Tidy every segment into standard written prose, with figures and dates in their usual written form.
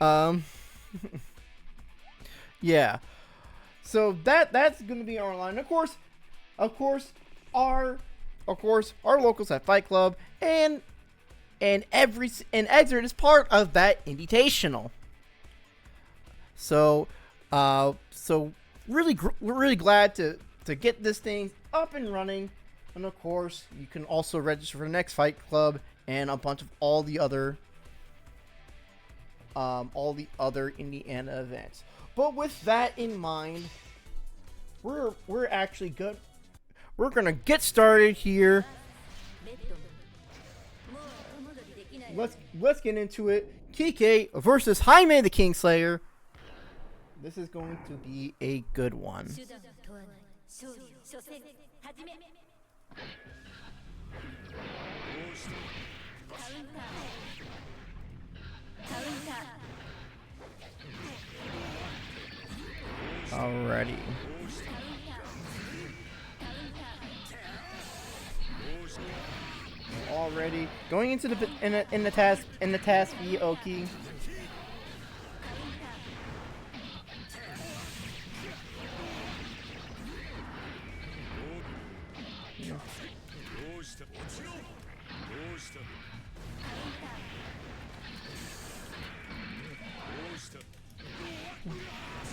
Um, yeah. So that's gonna be our line. Of course, our our locals at Fight Club and Exert is part of that invitational. So, we're really glad to get this thing up and running. And of course, you can also register for the next Fight Club and a bunch of all the other Indiana events. But with that in mind, we're actually good. We're gonna get started here. Let's get into it. Kike versus Jaime the Kingslayer. This is going to be a good one. Alrighty. Already going into the task B Oki.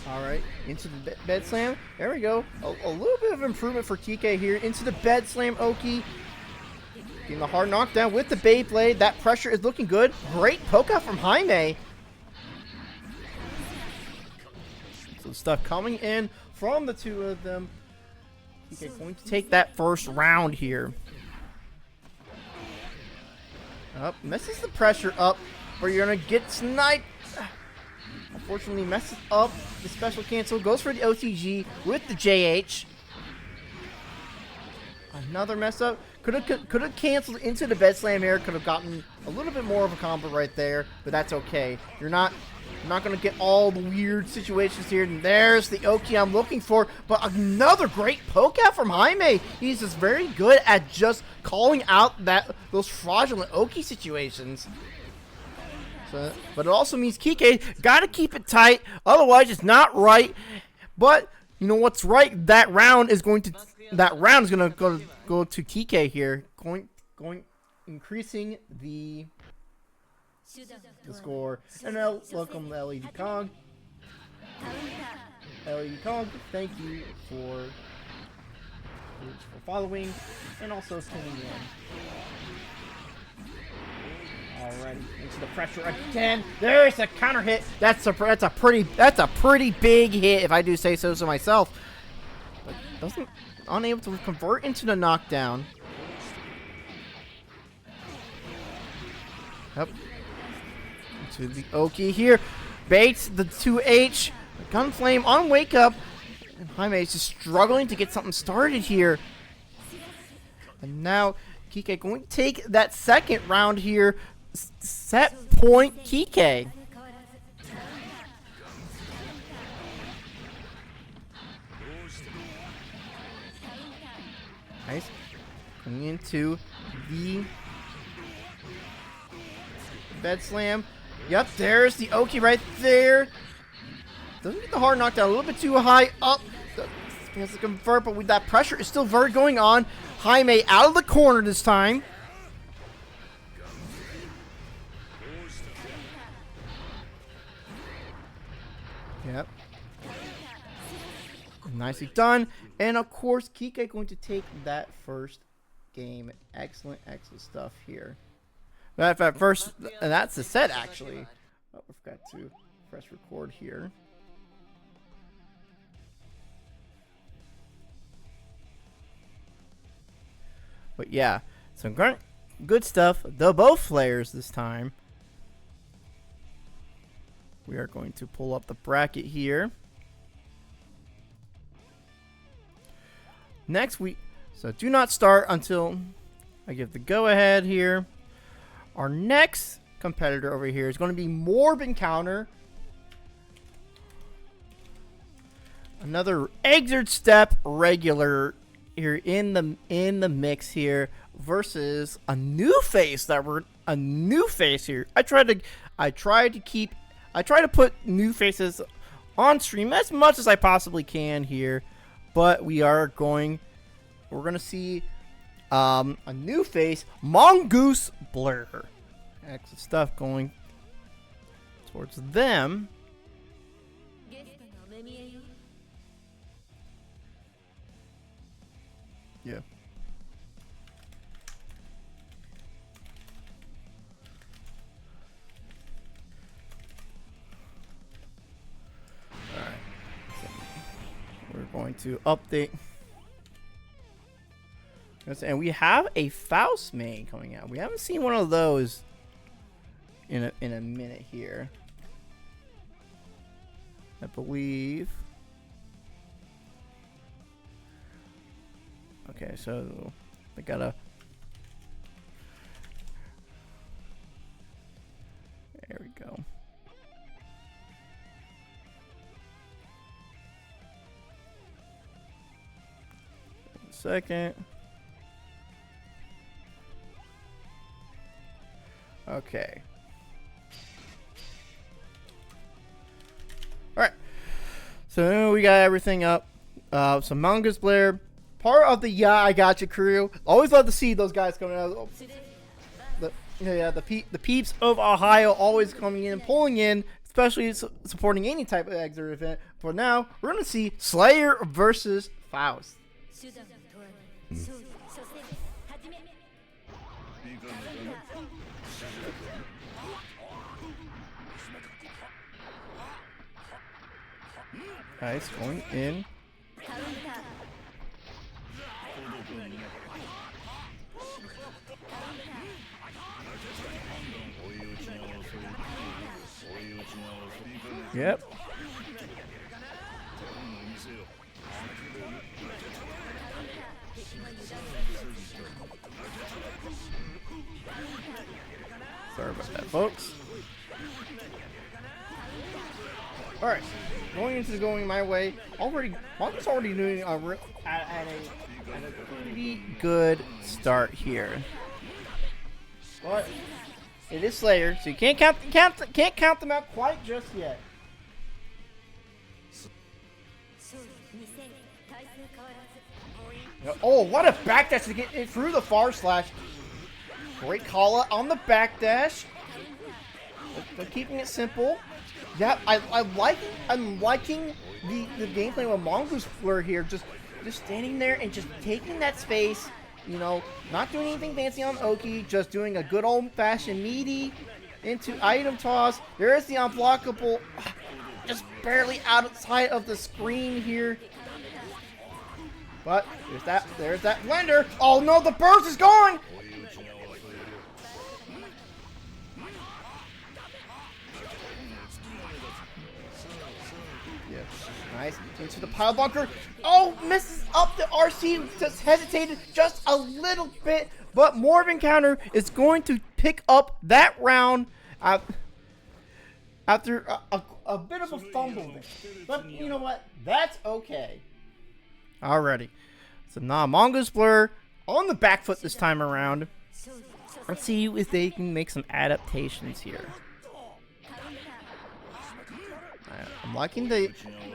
Alright, into the bed slam. There we go. A little bit of improvement for Kike here. Into the bed slam, Oki. Getting the hard knockdown with the Beyblade. That pressure is looking good. Great poke out from Jaime. So stuff coming in from the two of them. Kike going to take that first round here. Up, messes the pressure up, but you're gonna get sniped. Unfortunately, messes up the special cancel. Goes for the OTG with the JH. Another mess up. Could have canceled into the bed slam here. Could have gotten a little bit more of a combo right there, but that's okay. You're not gonna get all the weird situations here. And there's the Oki I'm looking for, but another great poke out from Jaime. He's just very good at just calling out those fraudulent Oki situations. So, but it also means Kike gotta keep it tight, otherwise it's not right. But you know what's right? That round is gonna go to Kike here, increasing the score. And now welcome LED Kong. LED Kong, thank you for following and also tuning in. Alrighty, into the pressure again. There's a counter hit. That's a pretty big hit, if I do say so myself. But unable to convert into the knockdown. Yep. Into the Oki here. Baits the 2H. Gunflame on wake up. And Jaime is just struggling to get something started here. And now Kike going to take that second round here. Set point Kike. Nice. Coming into the bed slam. Yep, there's the Oki right there. Doesn't get the hard knockdown. A little bit too high up. Has to convert, but with that pressure is still very going on. Jaime out of the corner this time. Yep. Nicely done. And of course, Kike going to take that first game. Excellent stuff here. Matter of fact, first, and that's the set actually. Oh, I forgot to press record here. But yeah, some good stuff. Both players this time. We are going to pull up the bracket here. Next so do not start until I give the go ahead here. Our next competitor over here is going to be Morb Encounter. Another Exert Step regular here in the mix here versus a new face here. I tried to keep I try to put new faces on stream as much as I possibly can here, but we're going to see a new face, Mongoose Blur. Excellent stuff going towards them. Yeah. Alright. So we're going to update. And we have a Faust main coming out. We haven't seen one of those in a minute here. I believe. Okay, so they gotta. There we go. One second. Okay. Alright. So we got everything up. So Mongoose Blur, part of the Yeah I Gotcha crew. Always love to see those guys coming out. The peeps of Ohio always coming in and pulling in, especially supporting any type of exit event. For now, we're going to see Slayer versus Faust. Nice, going in. Yep. Sorry about that, folks. Alright, going my way. Mongoose already doing at a pretty good start here. But it is Slayer, so you can't count them out quite just yet. Oh, what a backdash to get it through the far slash. Great call out on the backdash. But keeping it simple. Yeah, I'm liking the gameplay with Mongoose Blur here. Just standing there and just taking that space. You know, not doing anything fancy on Oki, just doing a good old-fashioned meaty into item toss. There is the unblockable, just barely outside of the screen here. But there's that blender. Oh no, the burst is gone. Yeah, nice into the pile bunker. Oh, misses up the RC. Just hesitated just a little bit, but Morbid Encounter is going to pick up that round after a bit of a fumble there. But you know what? That's okay. Alrighty. So now Mongoose Blur on the back foot this time around. Let's see if they can make some adaptations here. I'm liking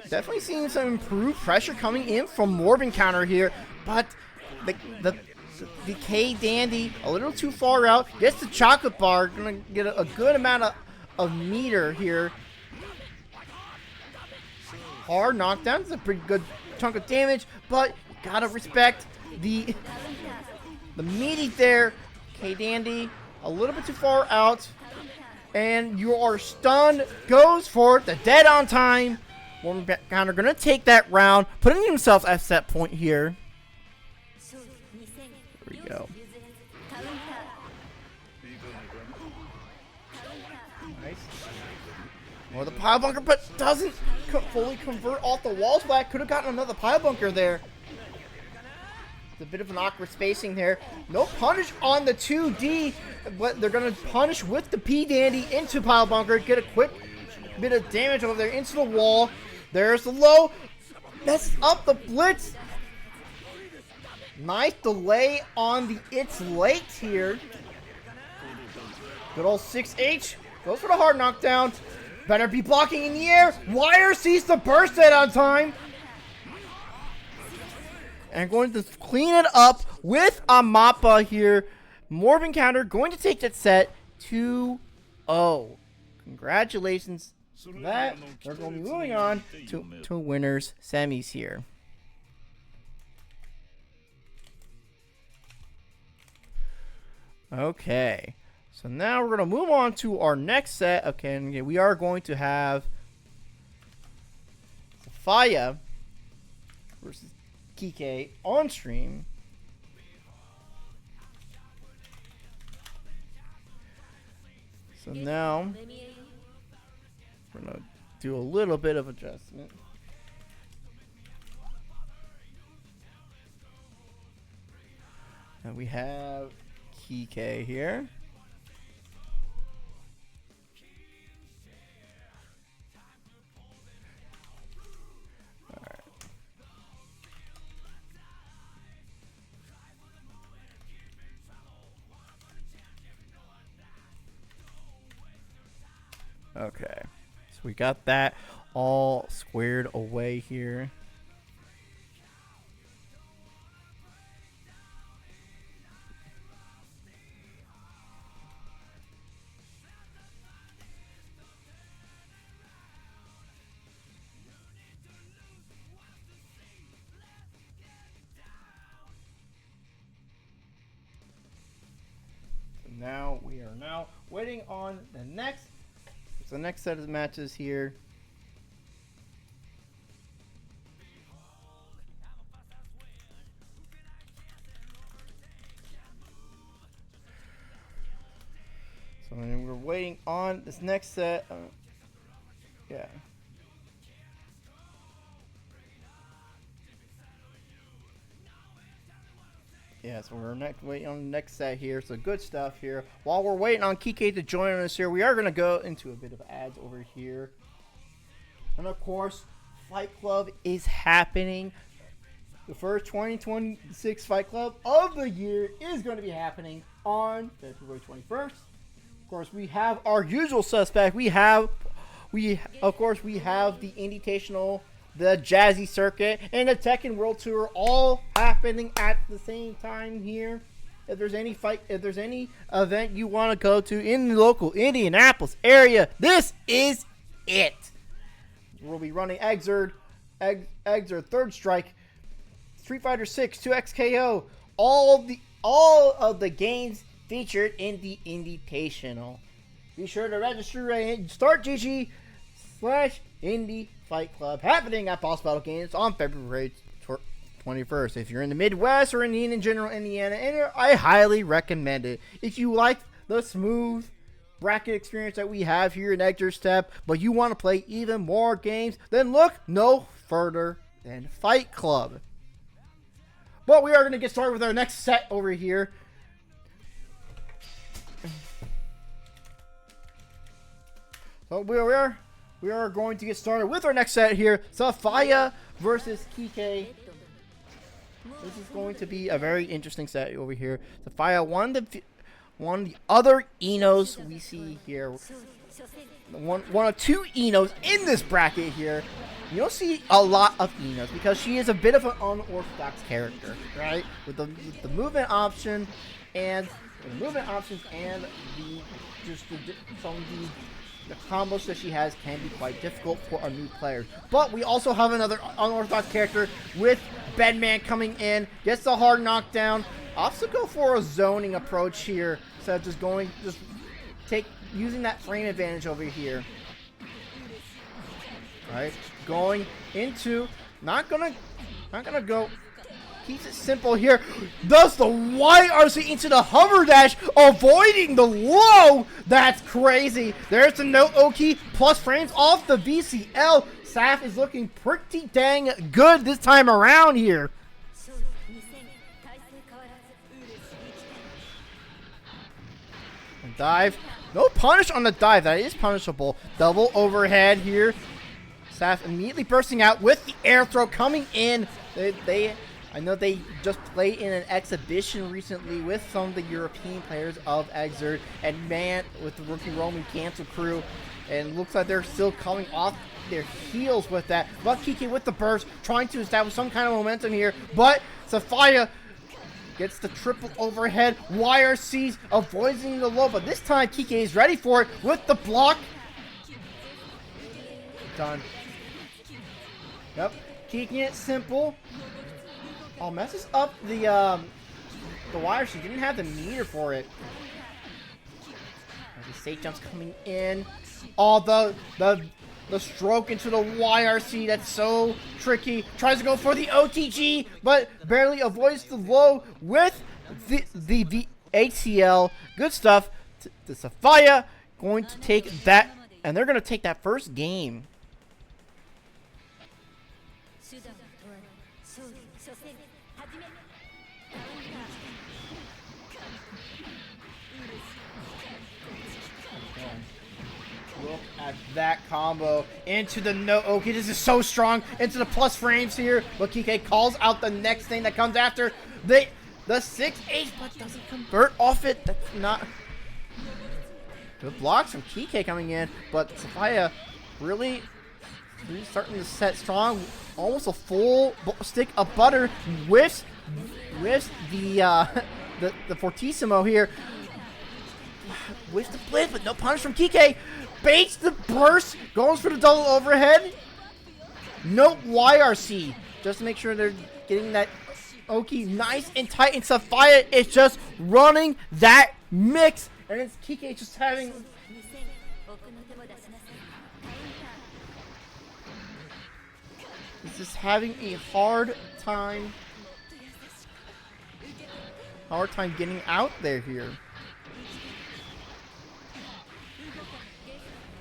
definitely seeing some improved pressure coming in from Morbid Encounter here, but the K Dandy a little too far out. Gets the chocolate bar, gonna get a good amount of meter here. Hard knockdown, it's a pretty good chunk of damage, but you gotta respect the meaty there. K Dandy a little bit too far out. And you are stunned. Goes for it. The dead on time. Morbid Encounter gonna take that round, putting himself at set point here. There we go. Nice. Well, the pile bunker, but doesn't fully convert off the walls back. Could have gotten another pile bunker there. A bit of an awkward spacing there. No punish on the 2D, but they're going to punish with the P Dandy into pile bunker. Get a quick bit of damage over there into the wall. There's the low. Messes up the blitz. Nice delay on the It's Late here. Good old 6H. Goes for the hard knockdown. Better be blocking in the air. Wire sees the burst set on time. And going to clean it up with a Mappa here. Morbin counter going to take that set 2-0. Congratulations for that. We're going to be moving on to winners semis here. Okay. So now we're going to move on to our next set. Okay, we are going to have Faya versus Kike on stream. So now we're going to do a little bit of adjustment. And we have Kike here. Okay, so we got that all squared away here. So now we are now waiting on the next set of matches here. So we're waiting on this next set. Yeah. Yeah, so we're waiting on the next set here. So good stuff here. While we're waiting on Kike to join us here, we are going to go into a bit of ads over here. And of course, Fight Club is happening. The first 2026 Fight Club of the year is going to be happening on February 21st. Of course, we have our usual suspect. We have the Invitational, the Jazzy Circuit, and the Tekken World Tour all happening at the same time here. If there's any event you want to go to in the local Indianapolis area, this is it. We'll be running Exerd, Third Strike, Street Fighter 6, 2XKO, all of the games featured in the Invitational. Be sure to register at StartGG/Indie Fight Club, happening at Boss Battle Games on February 21st. If you're in the Midwest or in general Indiana, I highly recommend it. If you like the smooth bracket experience that we have here in Exerd Step, but you want to play even more games, then look no further than Fight Club. But we are going to get started with our next set over here. So we are going to get started with our next set here. Faya versus Kike. This is going to be a very interesting set over here. Faya, one of the other Enos we see here. One of two Enos in this bracket here. You don't see a lot of Enos because she is a bit of an unorthodox character, right? With the movement option and the combos that she has can be quite difficult for a new player. But we also have another unorthodox character with Bedman coming in, gets the hard knockdown. Also go for a zoning approach here, so using that frame advantage over here. Alright, going into, not gonna go. Keeps it simple here. Does the YRC into the hover dash, avoiding the low. That's crazy. There's the no Oki plus frames off the VCL. Saf is looking pretty dang good this time around here. Dive. No punish on the dive. That is punishable. Double overhead here. Saf immediately bursting out with the air throw coming in. I know they just played in an exhibition recently with some of the European players of Exerd, and man, with the Rookie Roman Cancel crew, And looks like they're still coming off their heels with that. But Kike with the burst, trying to establish some kind of momentum here. But Safiya gets the triple overhead. YRC's avoiding the low, but this time Kike is ready for it with the block. Done. Yep, keeping it simple. Oh, messes up the wire. She didn't have the meter for it. The safe jumps coming in. Oh, the stroke into the YRC. That's so tricky. Tries to go for the OTG, but barely avoids the low with the ACL. Good stuff. The Safiya going to take that, and they're going to take that first game. Look at that combo into the no. Okay, this is so strong into the plus frames here. But Kike calls out the next thing that comes after the 6H, but doesn't convert off it. That's not good blocks from Kike coming in, but Safiya really starting to set strong. Almost a full stick of butter. Whiffs the Fortissimo here. Whiffs the blitz, but no punish from Kike. Baits the burst, goes for the double overhead. No YRC, just to make sure they're getting that Oki nice and tight. And Safiya is just running that mix, and it's Kike just having. He's just having a hard time getting out there here.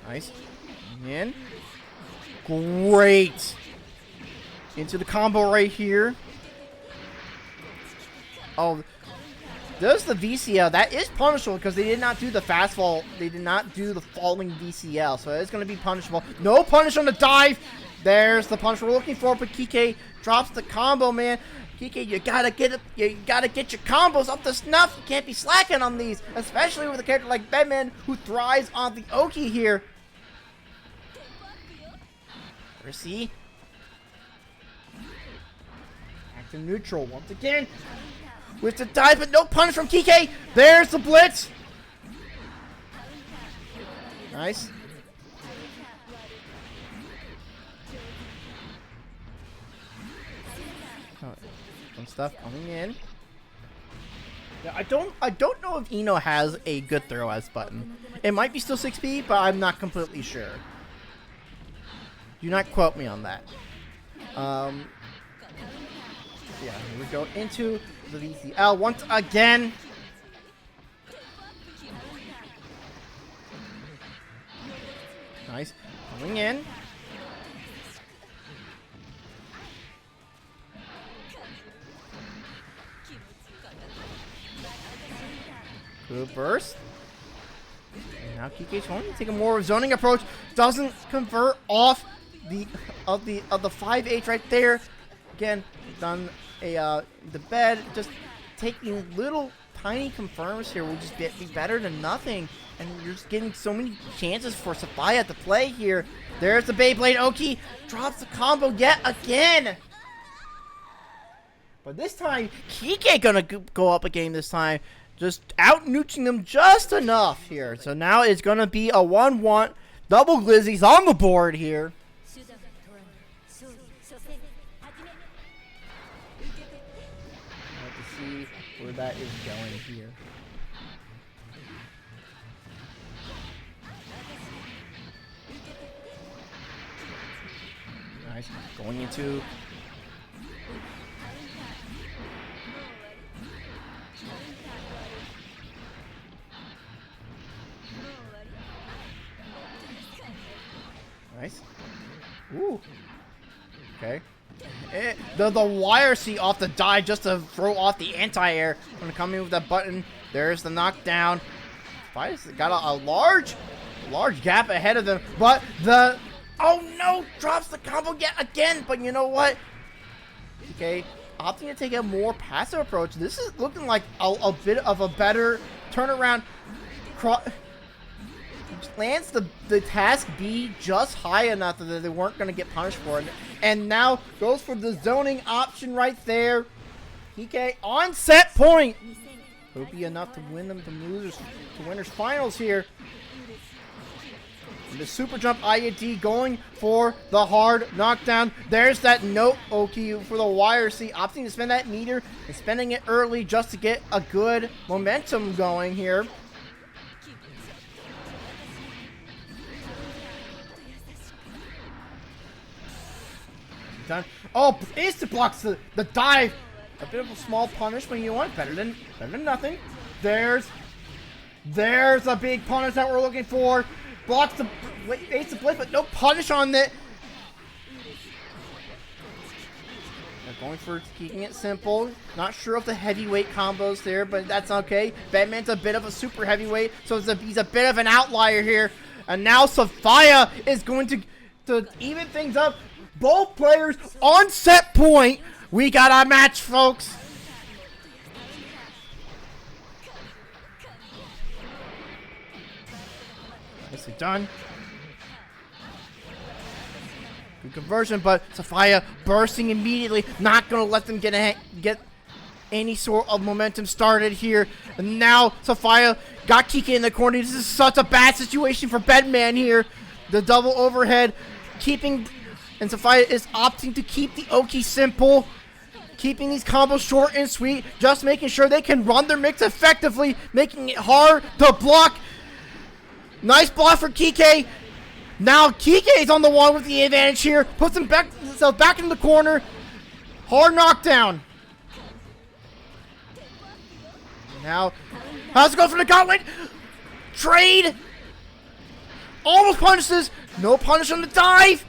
Nice. In. Great. Into the combo right here. Oh, does the VCL. That is punishable because they did not do the fast fall. They did not do the falling VCL. So it's going to be punishable. No punish on the dive. There's the punish we're looking for. But Kike drops the combo, man. Kike, you gotta get it. You gotta get your combos up to snuff. You can't be slacking on these, especially with a character like Bedman who thrives on the Oki here. See, back to neutral once again with the dive, but no punish from Kike. There's the blitz. Nice. Some stuff coming in. Yeah, I don't know if Ino has a good throw as button. It might be still 6B, but I'm not completely sure. Do not quote me on that. Yeah, here we go into the VCL once again. Nice. Coming in. Good burst. And now Kike's going to take a more zoning approach. Doesn't convert off the 5H right there. Again, done a the bed. Just taking little tiny confirms here will just be better than nothing. And you're just getting so many chances for Safiya to play here. There's the Beyblade. Oki drops the combo yet again. But this time, Kike gonna go up a game this time. Just out-nooching them just enough here. So now it's gonna be a 1-1. Double Glizzies on the board here. Have to see where that is going here. Nice. Going into... Nice. Ooh. Okay. The YRC off the dive just to throw off the anti-air. Gonna come in with that button. There's the knockdown. Spice got a large gap ahead of them. But the... Oh no! Drops the combo yet again. But you know what? Okay. Opting to take a more passive approach. This is looking like a bit of a better turnaround. lands the task B just high enough that they weren't going to get punished for it. And now goes for the zoning option right there. PK on set point. Will be enough to win them to winners finals here. And the super jump IAD going for the hard knockdown. There's that note Oki for the YRC, opting to spend that meter and spending it early just to get a good momentum going here. Done. Oh, instant blocks the dive. A bit of a small punishment, you want better than nothing. There's a big punish that we're looking for. Blocks the base the blitz, but no punish on it. They're going for keeping it simple. Not sure of the heavyweight combos there, but that's okay. Batman's a bit of a super heavyweight, so he's a bit of an outlier here. And now Sophia is going to even things up. Both players on set point. We got a match, folks. Nicely done. Good conversion, but Sophia bursting immediately. Not going to let them get any sort of momentum started here. And now Sophia got Kike in the corner. This is such a bad situation for Bedman here. The double overhead keeping... And Sophia is opting to keep the Oki simple. Keeping these combos short and sweet. Just making sure they can run their mix effectively. Making it hard to block. Nice block for Kike. Now Kike is on the one with the advantage here. Puts himself back in the corner. Hard knockdown. Now, how's it go for the gauntlet? Trade. Almost punishes. No punish on the dive.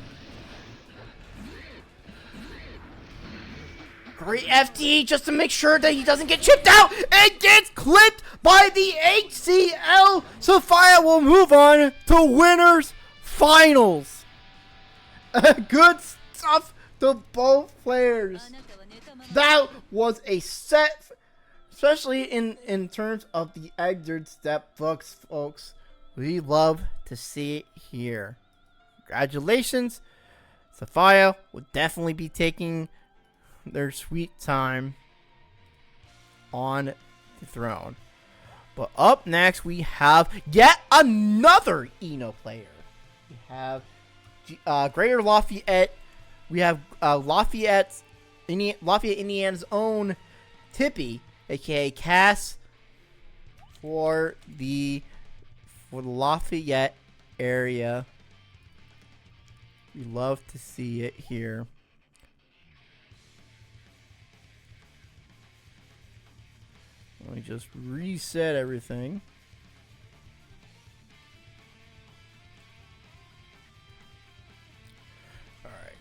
Great FD just to make sure that he doesn't get chipped out and gets clipped by the HCL. Sophia will move on to winners finals. Good stuff to both players. That was a set, especially in terms of the Exert step books, folks. We love to see it here. Congratulations. Sophia will definitely be taking their sweet time on the throne. But up next, we have yet another Eno player. We have Greater Lafayette. We have Lafayette, Indiana's own Tippy, aka Cass, for the Lafayette area. We love to see it here. Let me just reset everything. All right.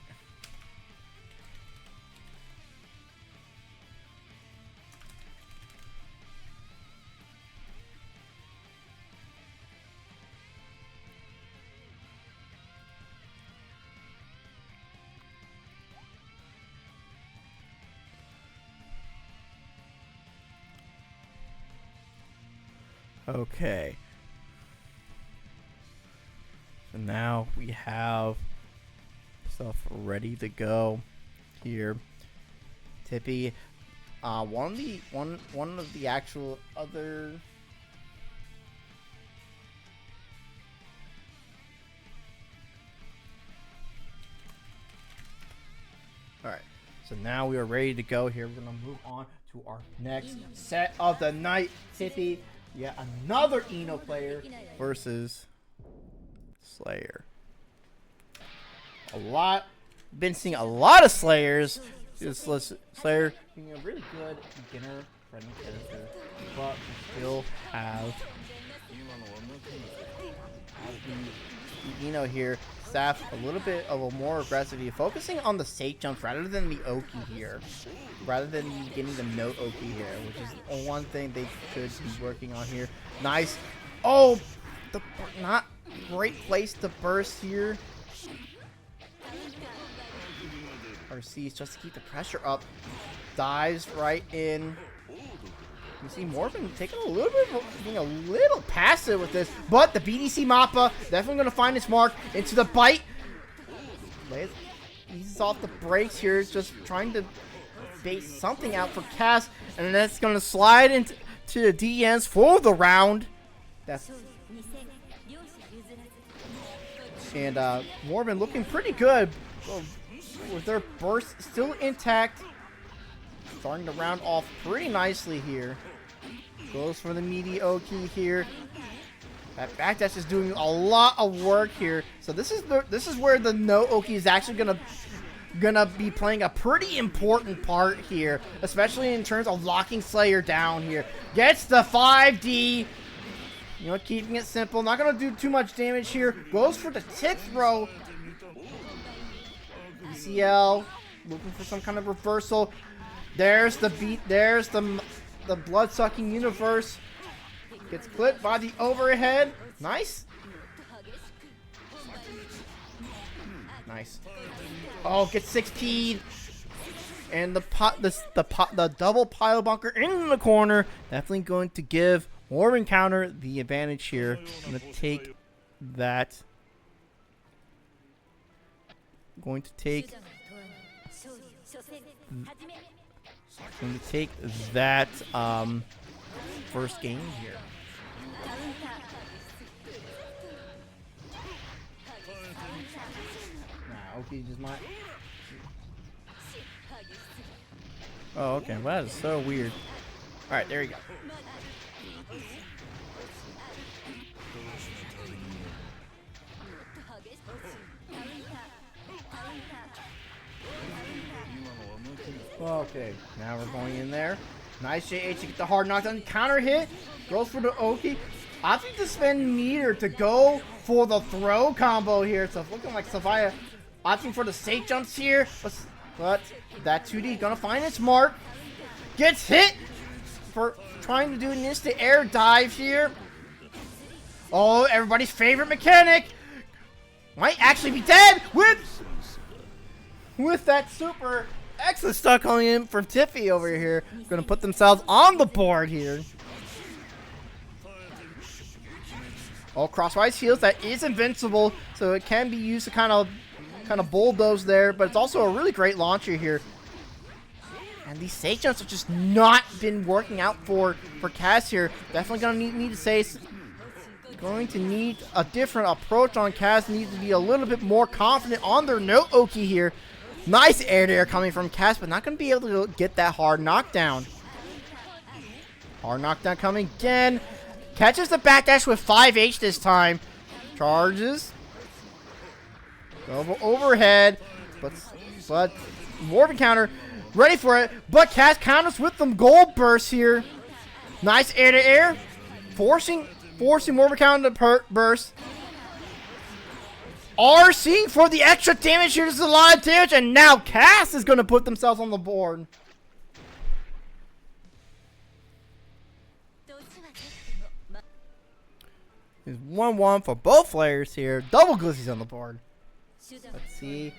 Okay. So now we have stuff ready to go here. Tippy, one of the actual other All right. So now we are ready to go here. We're going to move on to our next set of the night. Tippy, yeah, another Eno player versus Slayer. Been seeing a lot of Slayers. Slayer being a really good beginner friendly character, but we still have the Eno here. Staff a little bit of a more aggressivity, focusing on the safe jumps rather than the Oki here, rather than getting the note Oki here, which is one thing they could be working on here. Nice. Oh, the not great place to burst here. RC's just to keep the pressure up. Dives right in. You see Morbin taking a little bit, being a little passive with this, but the BDC Mappa definitely going to find its mark into the bite. Eases off the brakes here, just trying to bait something out for Cass, and that's going to slide into the DNs for the round. And Morbin looking pretty good with their burst still intact. Starting to round off pretty nicely here. Goes for the meaty Oki here. That backdash is doing a lot of work here. So this is where the no Oki is actually gonna be playing a pretty important part here, especially in terms of locking Slayer down here. Gets the 5D. You know, keeping it simple. Not gonna do too much damage here. Goes for the tick throw. ECL looking for some kind of reversal. There's the beat. There's the blood-sucking universe. Gets clipped by the overhead. Nice. Nice. Oh, gets 6P'd. And the double pile bunker in the corner. Definitely going to give Morbin Counter the advantage here. I'm going to take that. Going to take that first game here. Nah, Oki just might. Oh, okay. Well, that is so weird. All right, there you go. Okay, now we're going in there. Nice JH to get the hard knockdown. Counter hit. Goes for the Oki. Opting to spend meter to go for the throw combo here. So looking like Savaya opting for the safe jumps here. But that 2D is going to find its mark. Gets hit for trying to do an instant air dive here. Oh, everybody's favorite mechanic. Might actually be dead with that super. Excellent stuck on him from Tiffy over here. Going to put themselves on the board here. Oh, crosswise heals. That is invincible, so it can be used to kind of bulldoze there. But it's also a really great launcher here. And these sage jumps have just not been working out for Cass here. Definitely going to need to say going to need a different approach on Cass. Needs to be a little bit more confident on their no Oki here. Nice air to air coming from Cass, but not going to be able to get that hard knockdown. Hard knockdown coming again. Catches the backdash with 5H this time. Charges. Double overhead. But Morbin Counter ready for it. But Cass counters with some gold bursts here. Nice air to air. Forcing Morbin Counter to burst. RC for the extra damage here. This is a lot of damage. And now Cass is going to put themselves on the board. It's 1-1 for both players here. Double Glizzies on the board. Let's see.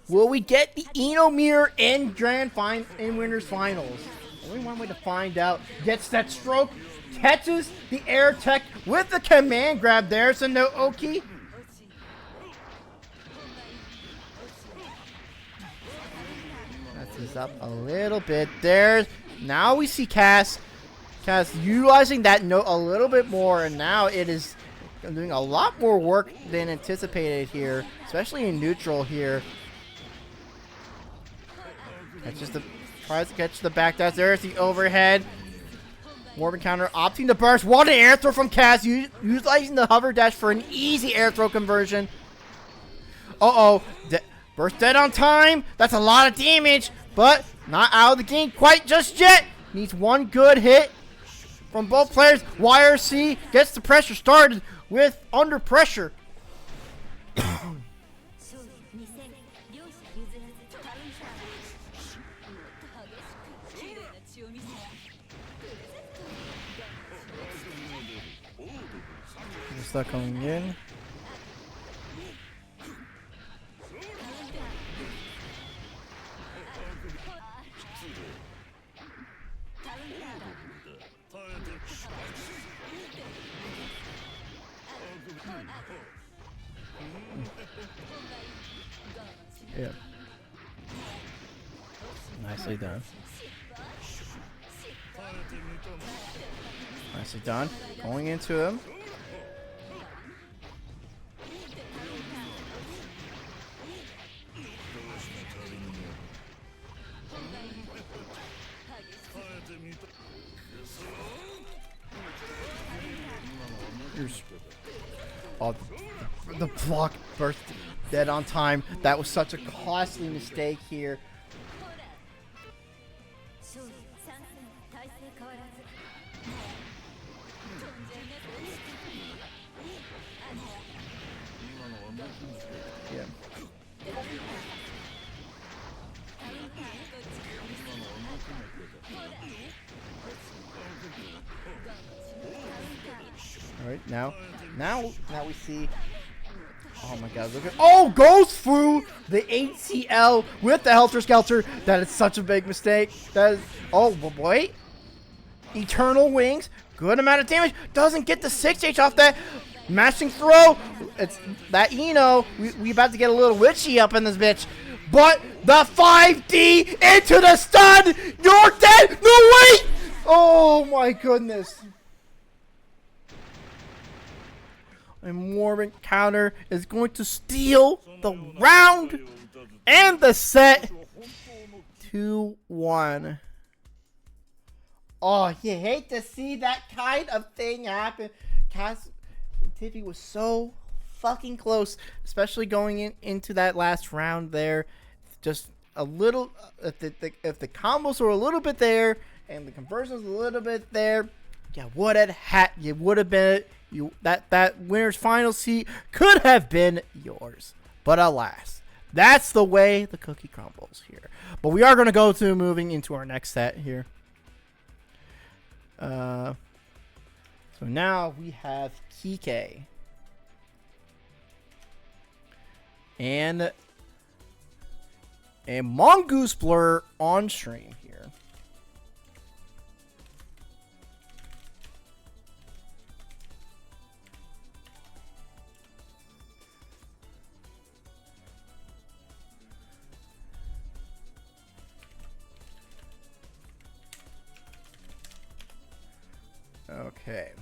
Will we get the Eno Mirror in Winners Finals? Only one way to find out. Gets that stroke. Catches the air tech with the command grab. There's a no Oki. Is up a little bit there. Now we see Cass utilizing that note a little bit more, and now it is doing a lot more work than anticipated here, especially in neutral here. Tries to catch the back dash. There's the overhead. Morbin Counter opting to burst. What an air throw from Cass, utilizing the hover dash for an easy air throw conversion. Burst dead on time. That's a lot of damage, but not out of the game quite just yet. Needs one good hit from both players. YRC gets the pressure started with under pressure. Stuck coming in. Yeah. Nicely done. Nicely done. Going into him. Oh, the block burst dead on time. That was such a costly mistake here. Yeah. All right, now we see. Oh my God! Look at goes through the ATL with the Helter Skelter. That is such a big mistake. That is wait. Eternal Wings, good amount of damage. Doesn't get the 6H off that. Mashing throw. It's that we about to get a little witchy up in this bitch. But the 5D into the stun. You're dead. No wait. Oh my goodness. And Warwick counter is going to steal the round and the set. 2-1. Oh, you hate to see that kind of thing happen. Tiffy was so fucking close, especially going into that last round there. Just a little, if the combos were a little bit there and the conversions a little bit there, you would have been that winner's final seat could have been yours. But alas, that's the way the cookie crumbles here. But we are going to go to moving into our next set here. So now we have Kike and a Mongoose Blur on stream here. Okay.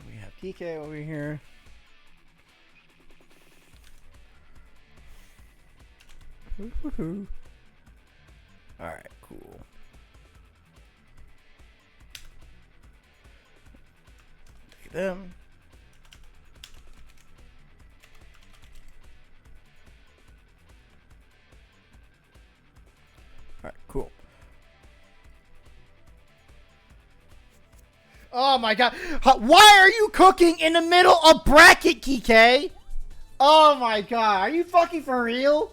We have PK over here. Alright, cool. Look at them. Alright, cool. Oh my God. Why are you cooking in the middle of bracket, Kike? Oh my God. Are you fucking for real?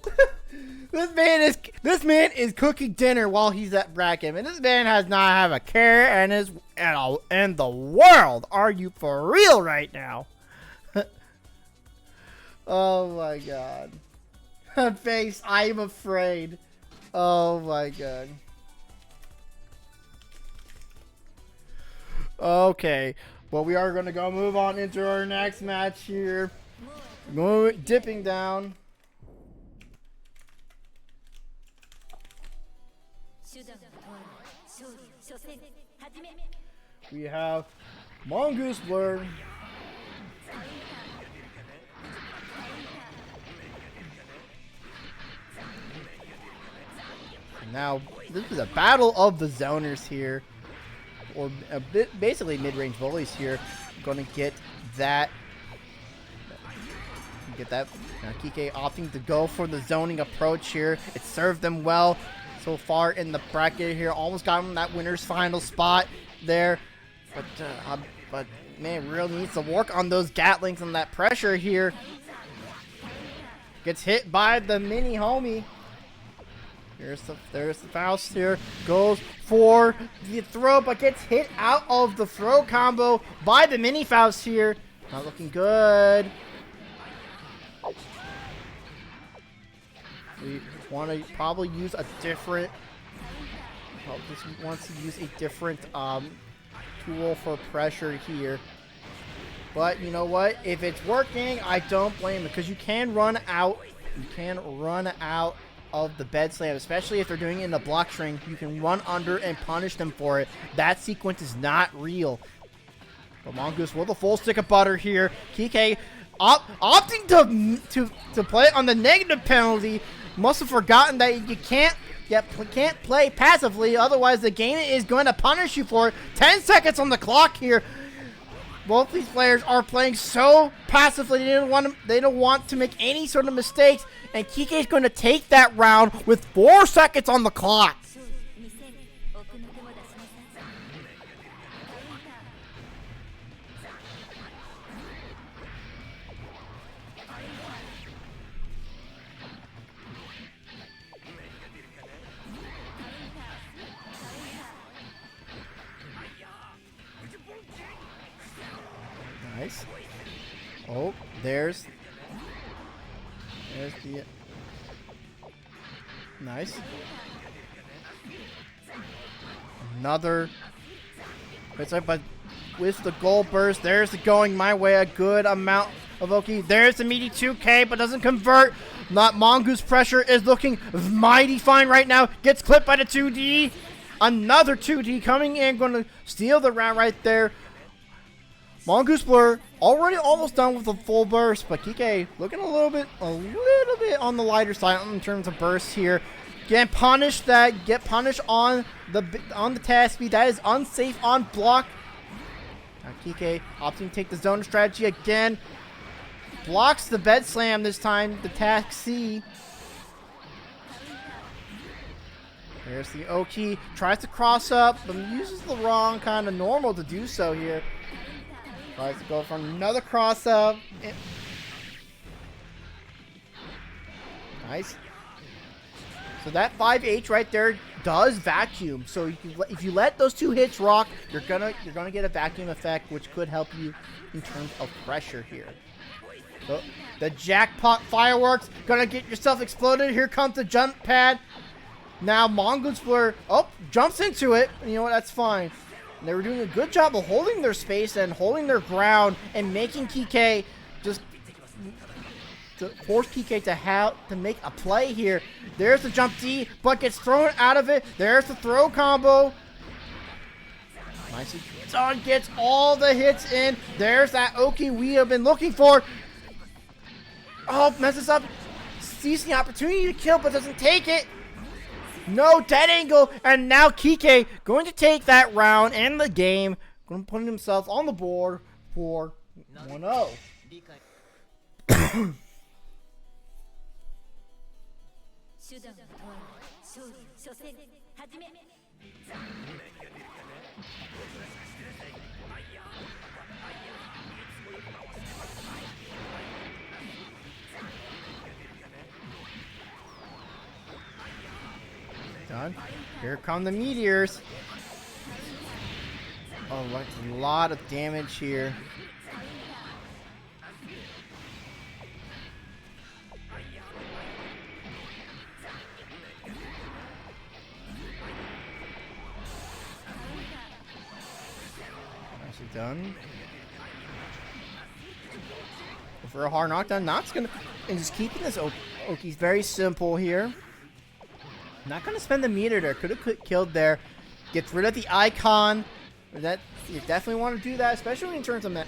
This man is cooking dinner while he's at bracket, and this man has not have a care in the world. Are you for real right now? Oh my God. Face, I am afraid. Oh my God. Okay, well, we are going to go move on into our next match here. Dipping down. We have Mongoose Blur. Now, this is a battle of the zoners here. Or a bit, basically mid-range bullies here. Going to get that. Kike opting to go for the zoning approach here. It served them well so far in the bracket here. Almost got him that winner's final spot there. But man, really needs to work on those Gatlings and that pressure here. Gets hit by the mini homie. There's the Faust here. Goes for the throw, but gets hit out of the throw combo by the mini Faust here. Not looking good. We want to probably use a different. Just wants to use a different tool for pressure here. But you know what? If it's working, I don't blame it, because you can run out. You can run out of the bed slam, especially if they're doing it in a block string. You can run under and punish them for it. That sequence is not real. But Mongoose with a full stick of butter here. Kike opting to play on the negative penalty. Must have forgotten that you can't play passively, otherwise the game is going to punish you for it. 10 seconds on the clock here. Both these players are playing so passively. They don't want to make any sort of mistakes, and Kike is going to take that round with 4 seconds on the clock. Nice. Oh, there's the nice. Another. But with the goal burst, there's the going my way. A good amount of Oki. There's the meaty 2K, but doesn't convert. Not Mongoose pressure is looking mighty fine right now. Gets clipped by the 2D. Another 2D coming in, going to steal the round right there. Mongoose Blur already almost done with the full burst, but Kike looking a little bit on the lighter side in terms of bursts here. Get punished on the task speed. That is unsafe on block. Now Kike opting to take the zone strategy again. Blocks the bed slam this time. The task C. There's the Oki. Tries to cross up, but uses the wrong kind of normal to do so here. Tries to go for another cross up. Nice. So that 5H right there does vacuum. So if you let those 2 hits rock, you're gonna get a vacuum effect, which could help you in terms of pressure here. So the jackpot fireworks gonna get yourself exploded. Here comes the jump pad. Now Mongoose Blur jumps into it. You know what? That's fine. They were doing a good job of holding their space and holding their ground and making Kike just to force Kike to make a play here. There's the jump D, but gets thrown out of it. There's the throw combo. Nicely done. Gets all the hits in. There's that Oki we have been looking for. Oh, messes up. Sees the opportunity to kill, but doesn't take it. No, dead angle, and now Kike going to take that round and the game, going to put himself on the board for 1-0. Done. Here come the meteors. Oh, like a lot of damage here. Nicely done. For a hard knockdown, Not's gonna, and just keeping this Oki's very simple here. Not going to spend the meter there. Could have killed there. Gets rid of the icon. That you definitely want to do that, especially in terms of that.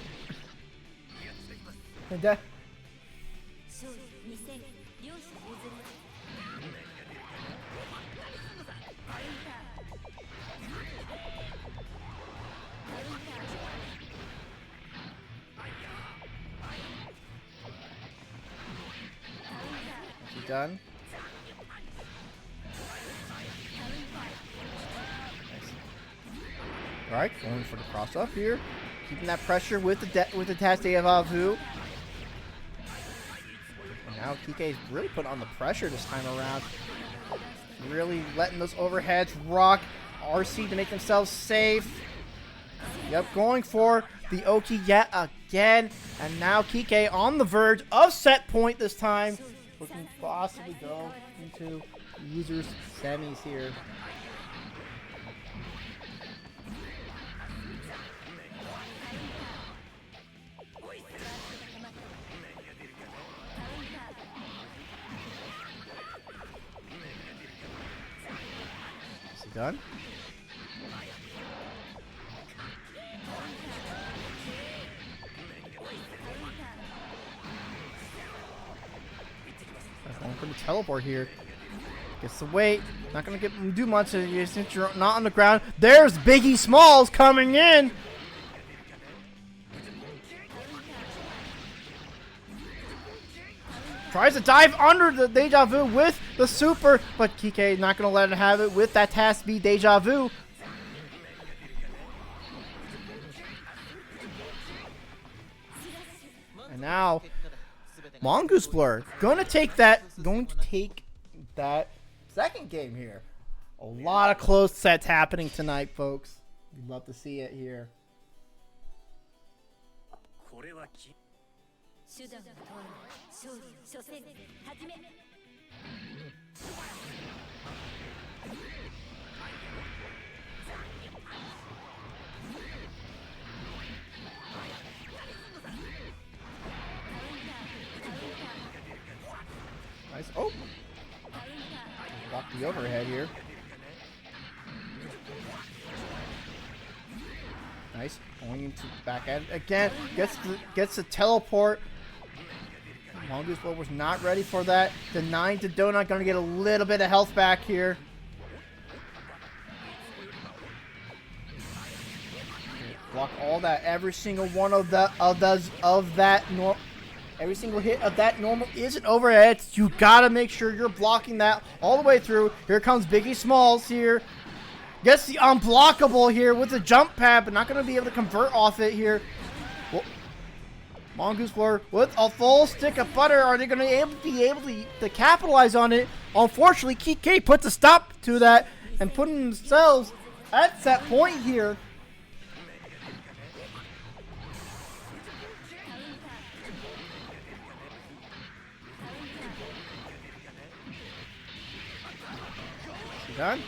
Done. Alright, going for the cross up here. Keeping that pressure with the Taste of Avu. And now Kike is really putting on the pressure this time around. Really letting those overheads rock. RC to make themselves safe. Yep, going for the Oki yet again. And now Kike on the verge of set point this time. Looking to possibly go into losers semis here. Is he done? Going for the teleport here. Gets the weight. Not going to do much since you're not on the ground. There's Biggie Smalls coming in. Tries to dive under the Deja Vu with the super, but Kike not going to let it have it with that task be Deja Vu. And now Mongoose Blur going to take that second game here. A lot of close sets happening tonight, folks. We'd love to see it here. Nice. Oh! Block the overhead here. Nice. Going into back at it again. Gets the teleport. Mongoose Blur was not ready for that. Denying to Donut. Going to get a little bit of health back here. Block all that. Every single one of that every single hit of that normal is an overhead. You gotta make sure you're blocking that all the way through. Here comes Biggie Smalls here. Gets the unblockable here with the jump pad, but not gonna be able to convert off it here. Well, Mongoose Blur with a full stick of butter. Are they gonna be able to capitalize on it? Unfortunately, Kike puts a stop to that and putting themselves at that point here. Done.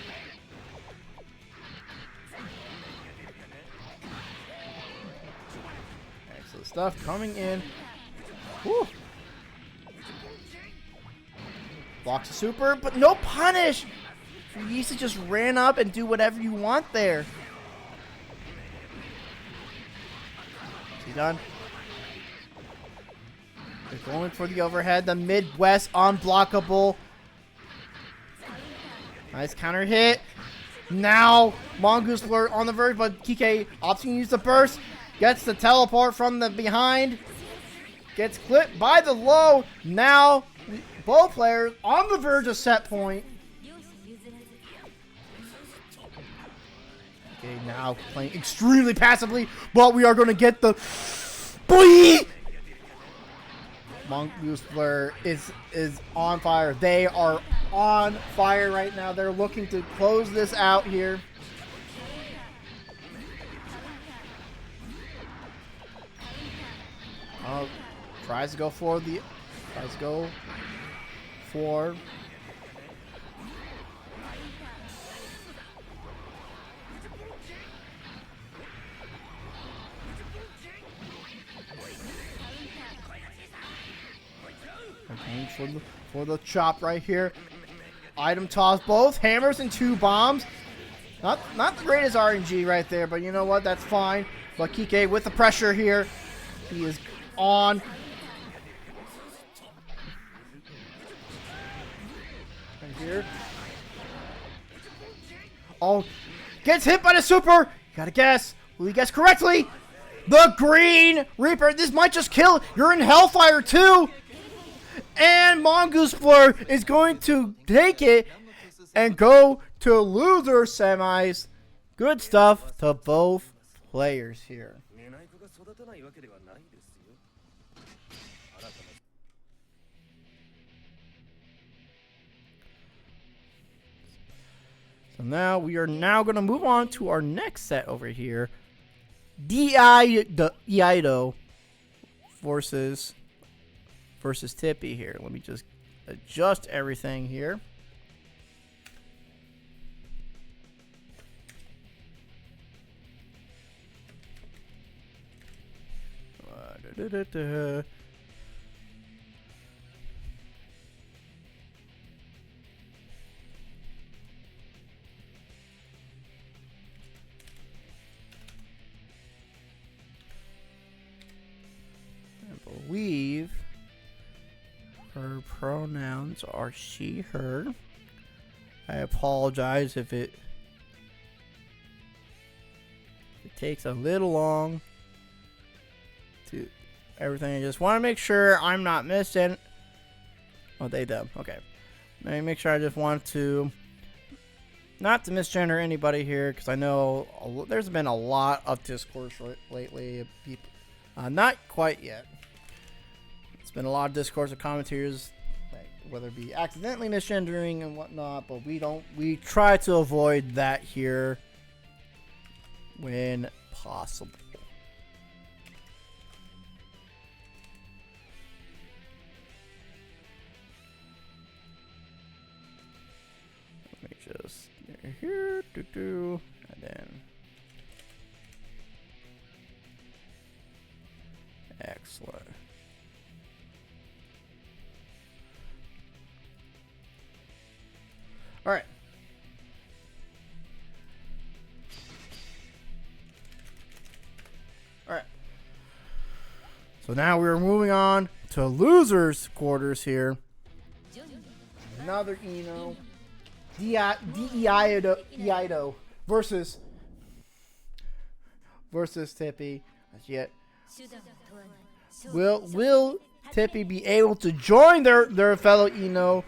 Excellent stuff coming in. Woo. Blocks a super, but no punish. Ryisa just ran up and do whatever you want there. Is he done? They're going for the overhead. The Midwest unblockable. Nice counter hit. Now, Mongoose Blur on the verge, but Kike opts to use the burst. Gets the teleport from the behind. Gets clipped by the low. Now, both players on the verge of set point. Okay, now playing extremely passively, but we are going to get the... Boy! Mongoose Blur is on fire. They are on fire right now. They're looking to close this out here. Tries to go for for the chop right here. Item toss, both hammers and 2 bombs. Not the greatest RNG right there, but you know what? That's fine. But Kike with the pressure here. He is on. Right here. Oh, gets hit by the super. Gotta guess. Will he guess correctly? The Green Reaper. This might just kill. You're in Hellfire too. And Mongoose Blur is going to take it and go to loser semis. Good stuff to both players here. So now we are going to move on to our next set over here. Iaido versus Tippy here. Let me just adjust everything here. I believe her pronouns are she, her. I apologize if it takes a little long to everything. I just want to make sure I'm not missing. Oh, they them. Okay. Let me make sure. I just want to not to misgender anybody here, because I know there's been a lot of discourse lately. People, not quite yet. It's been a lot of discourse of commentators, like, whether it be accidentally misgendering and whatnot, but we try to avoid that here when possible. Let me just here, and then excellent. All right. All right. So now we're moving on to losers quarters here. Another Ino. Iaido versus Tippy. As yet, will Tippy be able to join their fellow Ino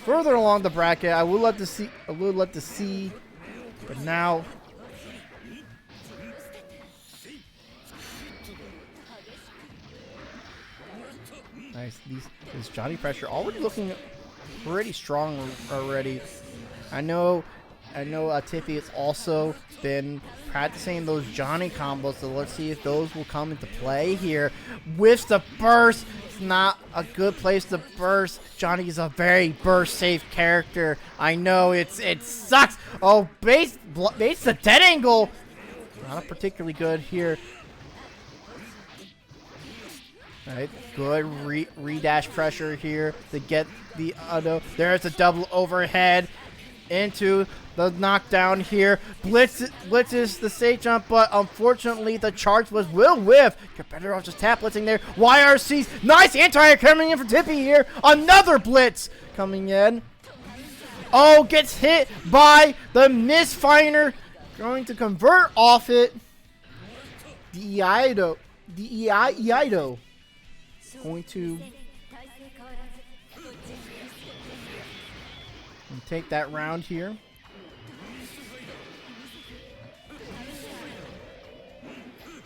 further along the bracket? I would love to see. But now, nice. This Johnny Pressure already looking pretty strong already. I know Tippy has also been practicing those Johnny combos, so let's see if those will come into play here. With the burst, it's not a good place to burst. Johnny is a very burst safe character. I know it sucks. Oh, base the dead angle. Not particularly good here. Alright, good re-dash pressure here to get the there's a double overhead into the knockdown here. Blitzes the safe jump, but unfortunately the charge will whiff. You're better off just tap blitzing there. YRC's nice anti-air coming in for Tippy here. Another blitz coming in. Oh, gets hit by the Misfiner. Going to convert off it. Iaido. Going to take that round here.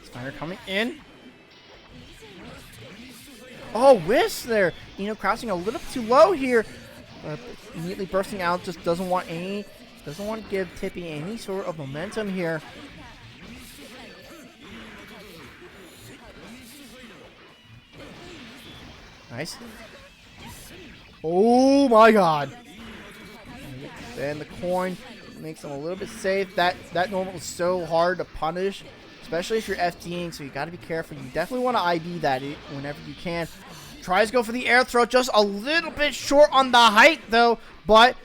Spider coming in. Oh, whisk there. Crouching a little bit too low here. Immediately bursting out. Just doesn't want to give Tippy any sort of momentum here. Nice. Oh my god. And the coin makes them a little bit safe. That normal is so hard to punish, especially if you're FDing, so you got to be careful. You definitely want to IB that whenever you can. Tries to go for the air throw, just a little bit short on the height though, but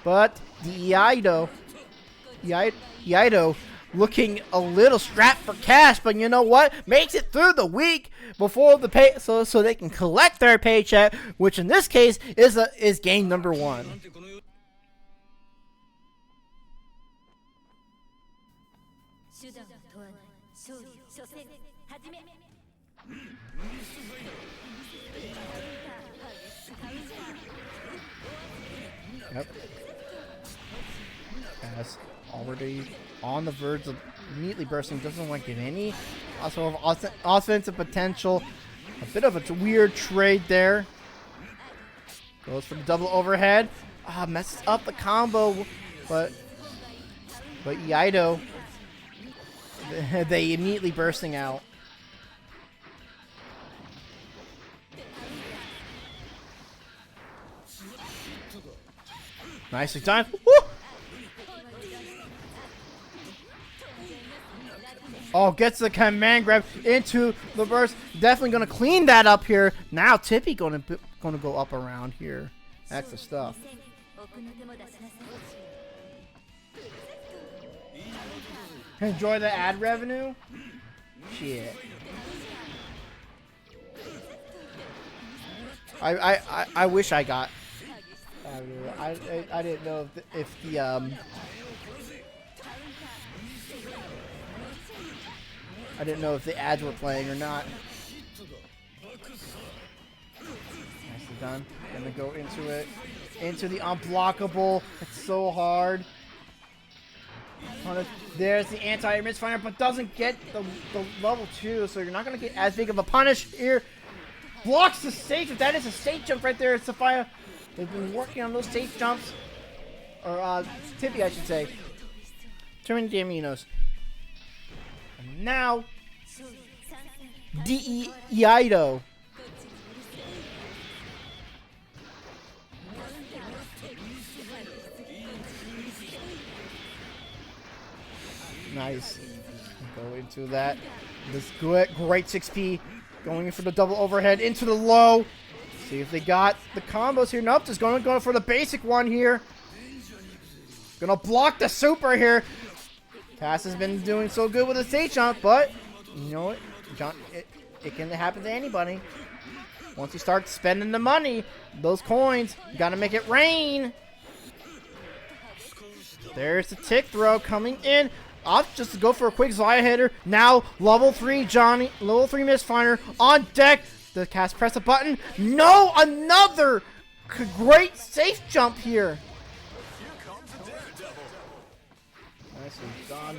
the Iaido looking a little strapped for cash, but you know what? Makes it through the week before the pay, so they can collect their paycheck, which in this case is game number 1. Yep. As already on the verge of immediately bursting, doesn't want to give any sort of offensive potential. A bit of a weird trade there. Goes for the double overhead. Ah, messes up the combo, but Iaido, they immediately bursting out. Nicely done. Woo! Oh, gets the command grab into the burst. Definitely going to clean that up here. Now Tippy going to go up around here. That's the stuff. Enjoy the ad revenue? Shit. I wish I got. I didn't know if the I didn't know if the ads were playing or not. Nicely done. Gonna go into it. Into the unblockable. It's so hard. There's the anti-air misfire, but doesn't get the level 2, so you're not going to get as big of a punish here. Blocks the stage. If that is a stage jump right there, Sophia. They've been working on those stage jumps. Or, Tippy, I should say. Too many damn Enos. And now, Iaido. Nice. Go into that. This great 6P. Going in for the double overhead into the low. See if they got the combos here. Nope, just going for the basic one here. Gonna block the super here. Cass has been doing so good with the stage jump, but you know what? It can happen to anybody. Once you start spending the money, those coins, you gotta make it rain. There's the tick throw coming in. Off just to go for a quick Xayah hitter. Now, level 3 Johnny, level 3 Misfire on deck. The Cass press a button. No, another great safe jump here. Nicely done.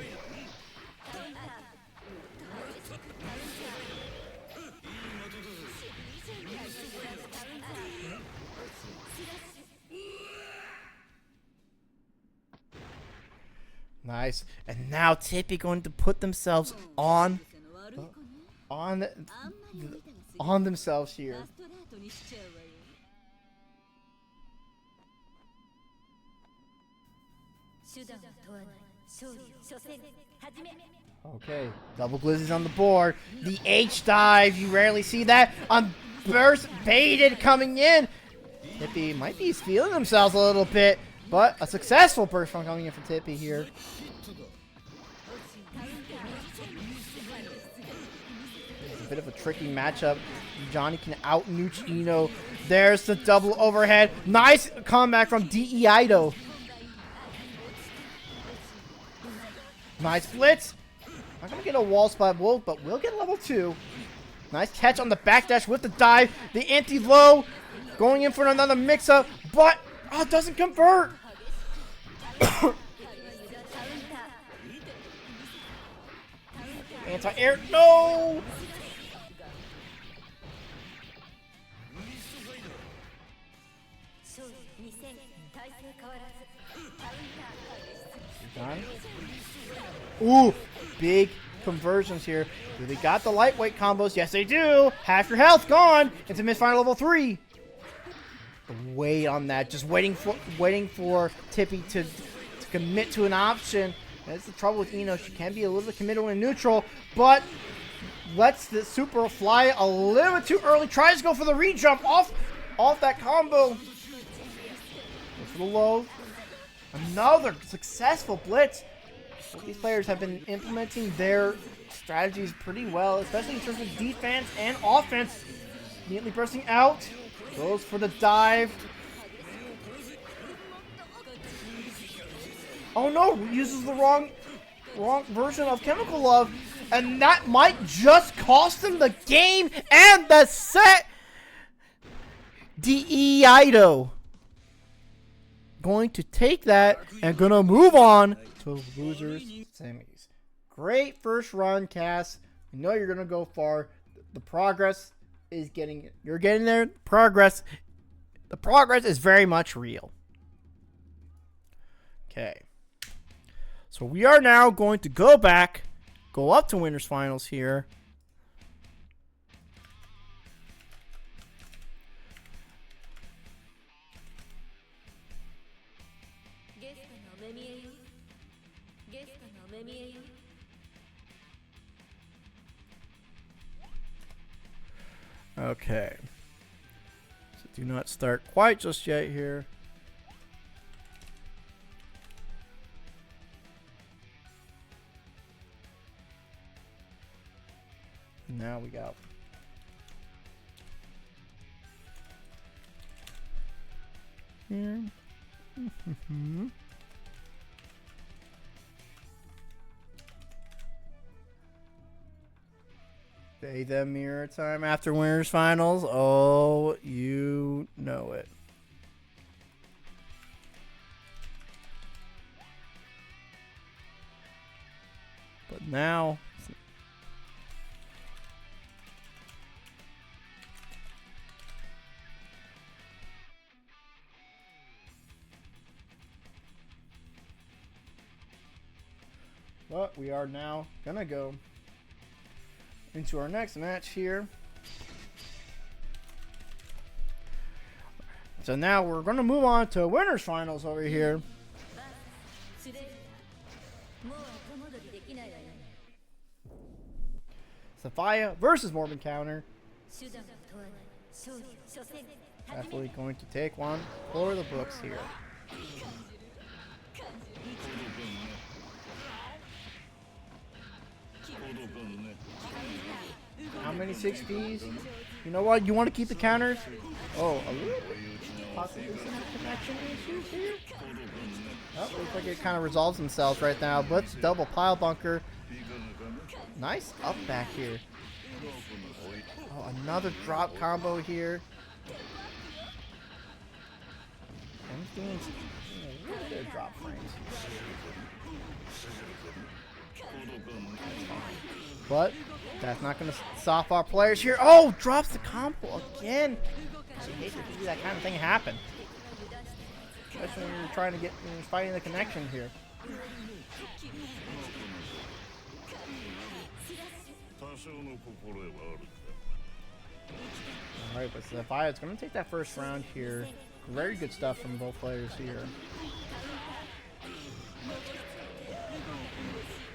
Nice. And now Tippy going to put themselves on themselves here. Okay, double glizzies on the board. The H dive, you rarely see that. On burst baited coming in. Tippy might be feeling themselves a little bit. But a successful burst from coming in for Tippy here. It's a bit of a tricky matchup. Johnny can out-nooch Eno. There's the double overhead. Nice comeback from Iaido. Nice blitz. Not going to get a wall spot, but we'll get level 2. Nice catch on the backdash with the dive. The anti-low. Going in for another mix-up, but oh, it doesn't convert. Anti-air, no! Done. Ooh, big conversions here. Do they got the lightweight combos? Yes, they do. Half your health gone. It's a misfire level 3. Wait on that. Just waiting for Tippy to commit to an option. That's the trouble with Eno. She can be a little bit committed when neutral, but lets the super fly a little bit too early. Tries to go for the re-jump off that combo. Goes for the low. Another successful blitz. These players have been implementing their strategies pretty well, especially in terms of defense and offense. Immediately bursting out. Goes for the dive. Oh no, uses the wrong version of Chemical Love, and that might just cost him the game and the set. Iaido going to take that and gonna move on to losers semis. Great first run, Cass. You know you're gonna go far. The progress is you're getting there. The The progress is very much real. Okay. So we are now going to go back, go up to winners finals here. Okay. So do not start quite just yet here. Now we go. Here. Day them mirror time after winners finals. Oh, you know it. But now but we are now gonna go into our next match here. So now we're going to move on to winners finals over here. Sophia versus Morbin Counter. Definitely going to take one for the books here. How many 6Ps? You know what? You want to keep the counters? Oh, a little bit. Possibly some connection issues here. Oh, looks like it kind of resolves themselves right now. But double pile bunker. Nice up back here. Oh, another drop combo here. I'm doing a little bit of drop frames. But that's not going to stop our players here. Oh, drops the combo again. I hate to see that kind of thing happen. Especially when you're trying to get, when you're fighting the connection here. Alright, but Sophia is going to take that first round here. Very good stuff from both players here.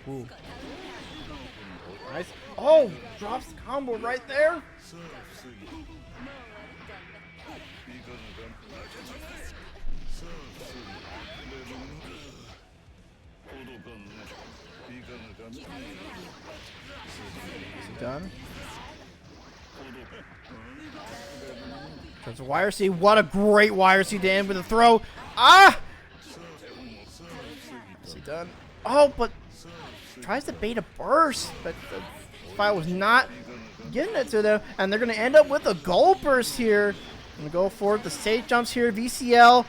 Ooh. Nice. Oh, drops the combo right there. Is it done? There's a YRC. What a great YRC to end with a throw. Ah! Is he done? Oh, but tries to bait a burst, but the file was not getting it to them, and they're going to end up with a goal burst here. Going to go for it. The stage jumps here. VCL.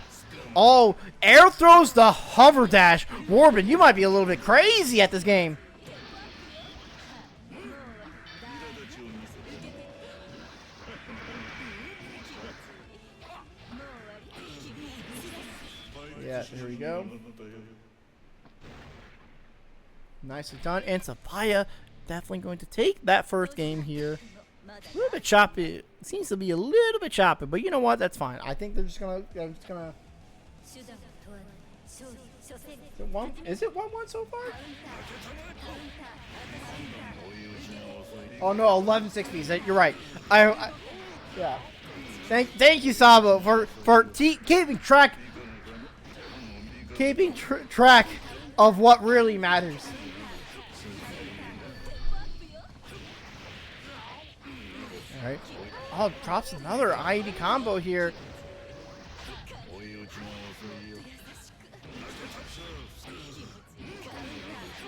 Oh, air throws the hover dash. Morbin, you might be a little bit crazy at this game. Yeah, here we go. Nicely done. And Sophia definitely going to take that first game here. A little bit choppy. It seems to be a little bit choppy, but you know what? That's fine. I think they're just gonna. Is it 1-1 so far? Oh no, 11 6Ps. You're right. Yeah. Thank you, Sabo, for keeping track of what really matters. All right. Oh, drops another IED combo here.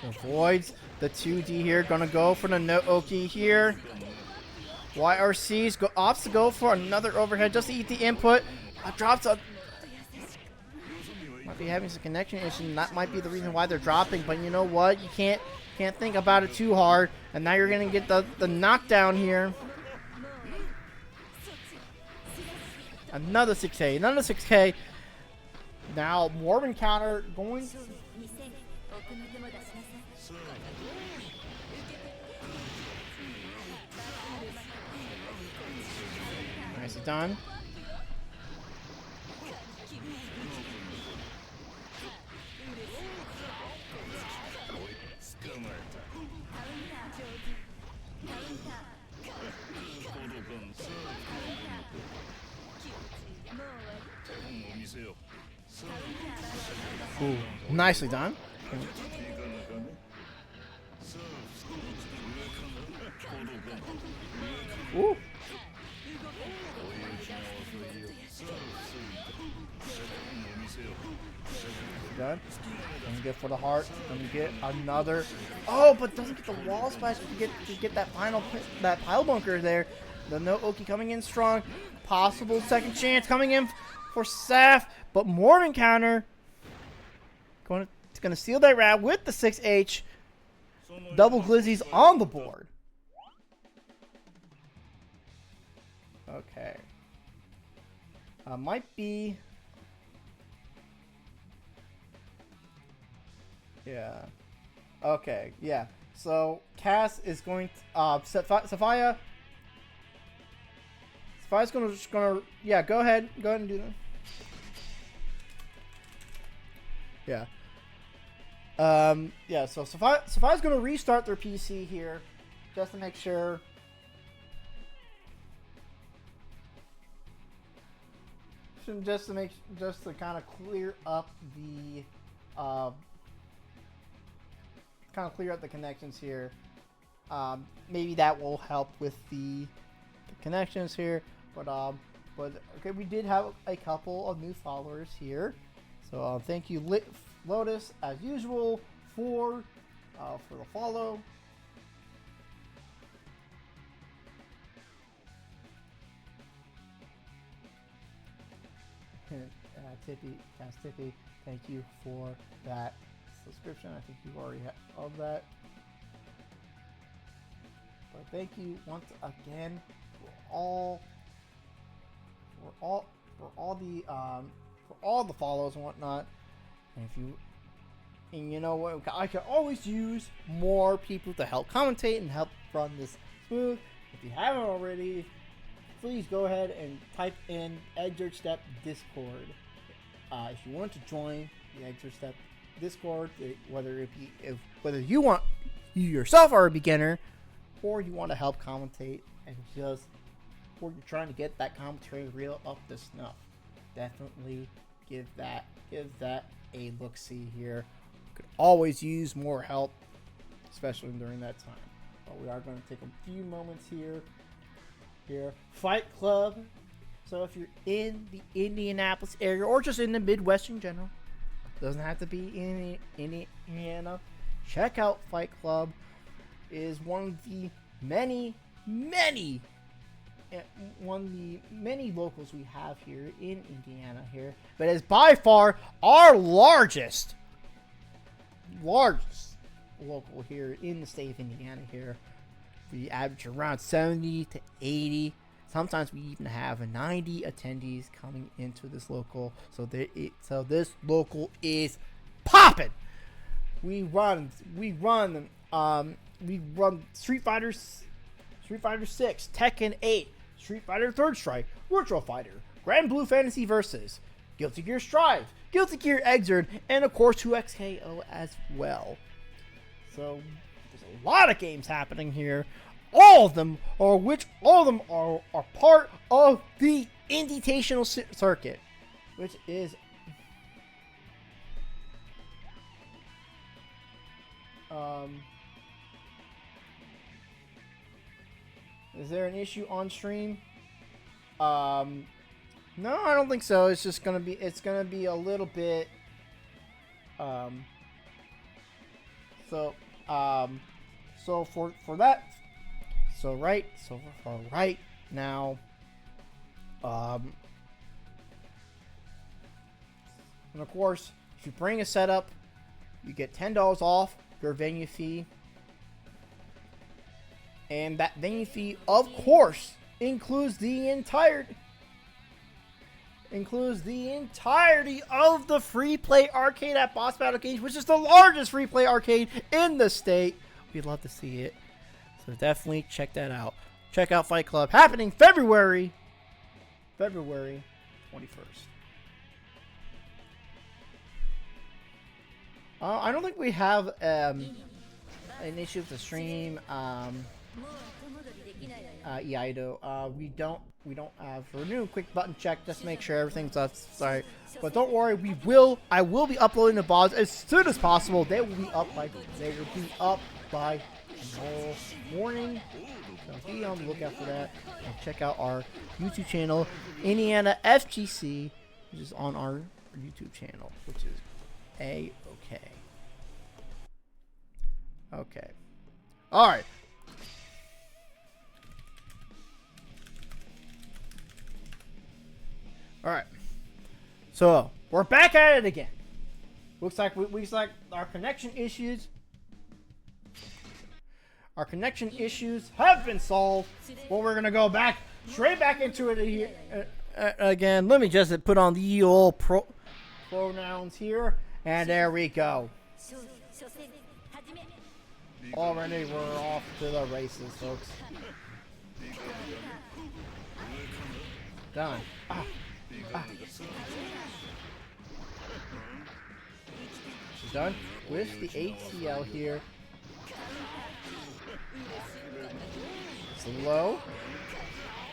Avoids the 2D here. Gonna go for the Naoki here. YRC's opts to go for another overhead just to eat the input. Drops a. Might be having some connection issue, and that might be the reason why they're dropping. But you know what? You can't think about it too hard. And now you're gonna get the knockdown here. Another 6K. Another 6K. Now, Morbin counter going to... Nicely done. Ooh, nicely done. Ooh. Done. Gonna get for the heart. Gonna get another. Oh, but doesn't get the wall smash to get that pile bunker there. The no Oki coming in strong. Possible second chance coming in for Saf, but Morbin counter. Gonna steal that round with the 6H. Double glizzies on the board. Okay. Might be. Yeah. Okay. Yeah. So Cass is going to Safiya. Safiya's gonna yeah. Go ahead and do that. Yeah. Yeah. So Safiya's gonna restart their PC here, just to make sure. Just to kind of clear up the connections here. Maybe that will help with the connections here. But okay, we did have a couple of new followers here. So thank you, Lotus, as usual, for the follow. Tippy, thank you for that subscription. I think you already have all of that. But thank you once again for all the follows and whatnot. And you know what, I can always use more people to help commentate and help run this smooth. If you haven't already, please go ahead and type in Exert Step Discord. If you want to join the Exert Step Discord, whether you yourself are a beginner, or you want to help commentate and or you're trying to get that commentary reel up to snuff, definitely give that a look-see here. Could always use more help, especially during that time. But we are going to take a few moments here. Fight Club. So if you're in the Indianapolis area or just in the Midwest in general, doesn't have to be in Indiana, check out Fight Club. It is one of the many locals we have here in Indiana here, but is by far our largest local here in the state of Indiana here. We average around 70 to 80. Sometimes we even have 90 attendees coming into this local. So this local is popping. We run Street Fighter 6, Tekken 8, Street Fighter 3rd Strike, Virtual Fighter, Grand Blue Fantasy Versus, Guilty Gear Strive, Guilty Gear Xrd, and of course 2XKO as well. So there's a lot of games happening here. All of them are part of the Invitational circuit, which is is there an issue on stream? No, I don't think so. It's just gonna be a little bit so for that. So for right now, and of course, if you bring a setup, you get $10 off your venue fee, and that venue fee, of course, includes the entire includes the entirety of the free play arcade at Boss Battle Games, which is the largest free play arcade in the state. We'd love to see it. So definitely check that out. Check out Fight Club, happening February 21st. I don't think we have an issue with the stream. Iaido. We don't have for a new quick button check. Just make sure everything's up. Sorry, but don't worry. I will be uploading the VODs as soon as possible. They will be up by tomorrow morning. So be on the lookout for that. And check out our YouTube channel, Indiana FGC, which is on our YouTube channel, which is A-okay. Okay. All right. All right. So we're back at it again. Looks like our connection issues. Our connection issues have been solved. Well, we're gonna go straight back into it here again. Let me just put on the old pronouns here, and there we go. Already, we're off to the races, folks. Done. Done with the ATL here. Slow.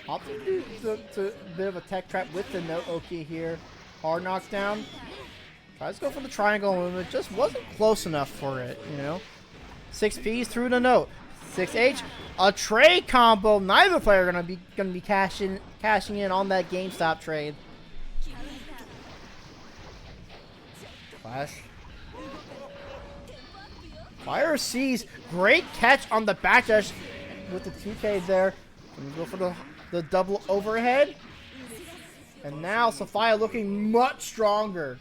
Opting to a bit of a tech trap with the no Oki here. Hard knockdown. Tries to go for the triangle movement. Just wasn't close enough for it, you know. 6Ps through the note. 6H. A trade combo. Neither player gonna be cashing in on that GameStop trade. Flash. Fire sees great catch on the backdash with the 2K there. Gonna go for the double overhead. And now Sophia looking much stronger.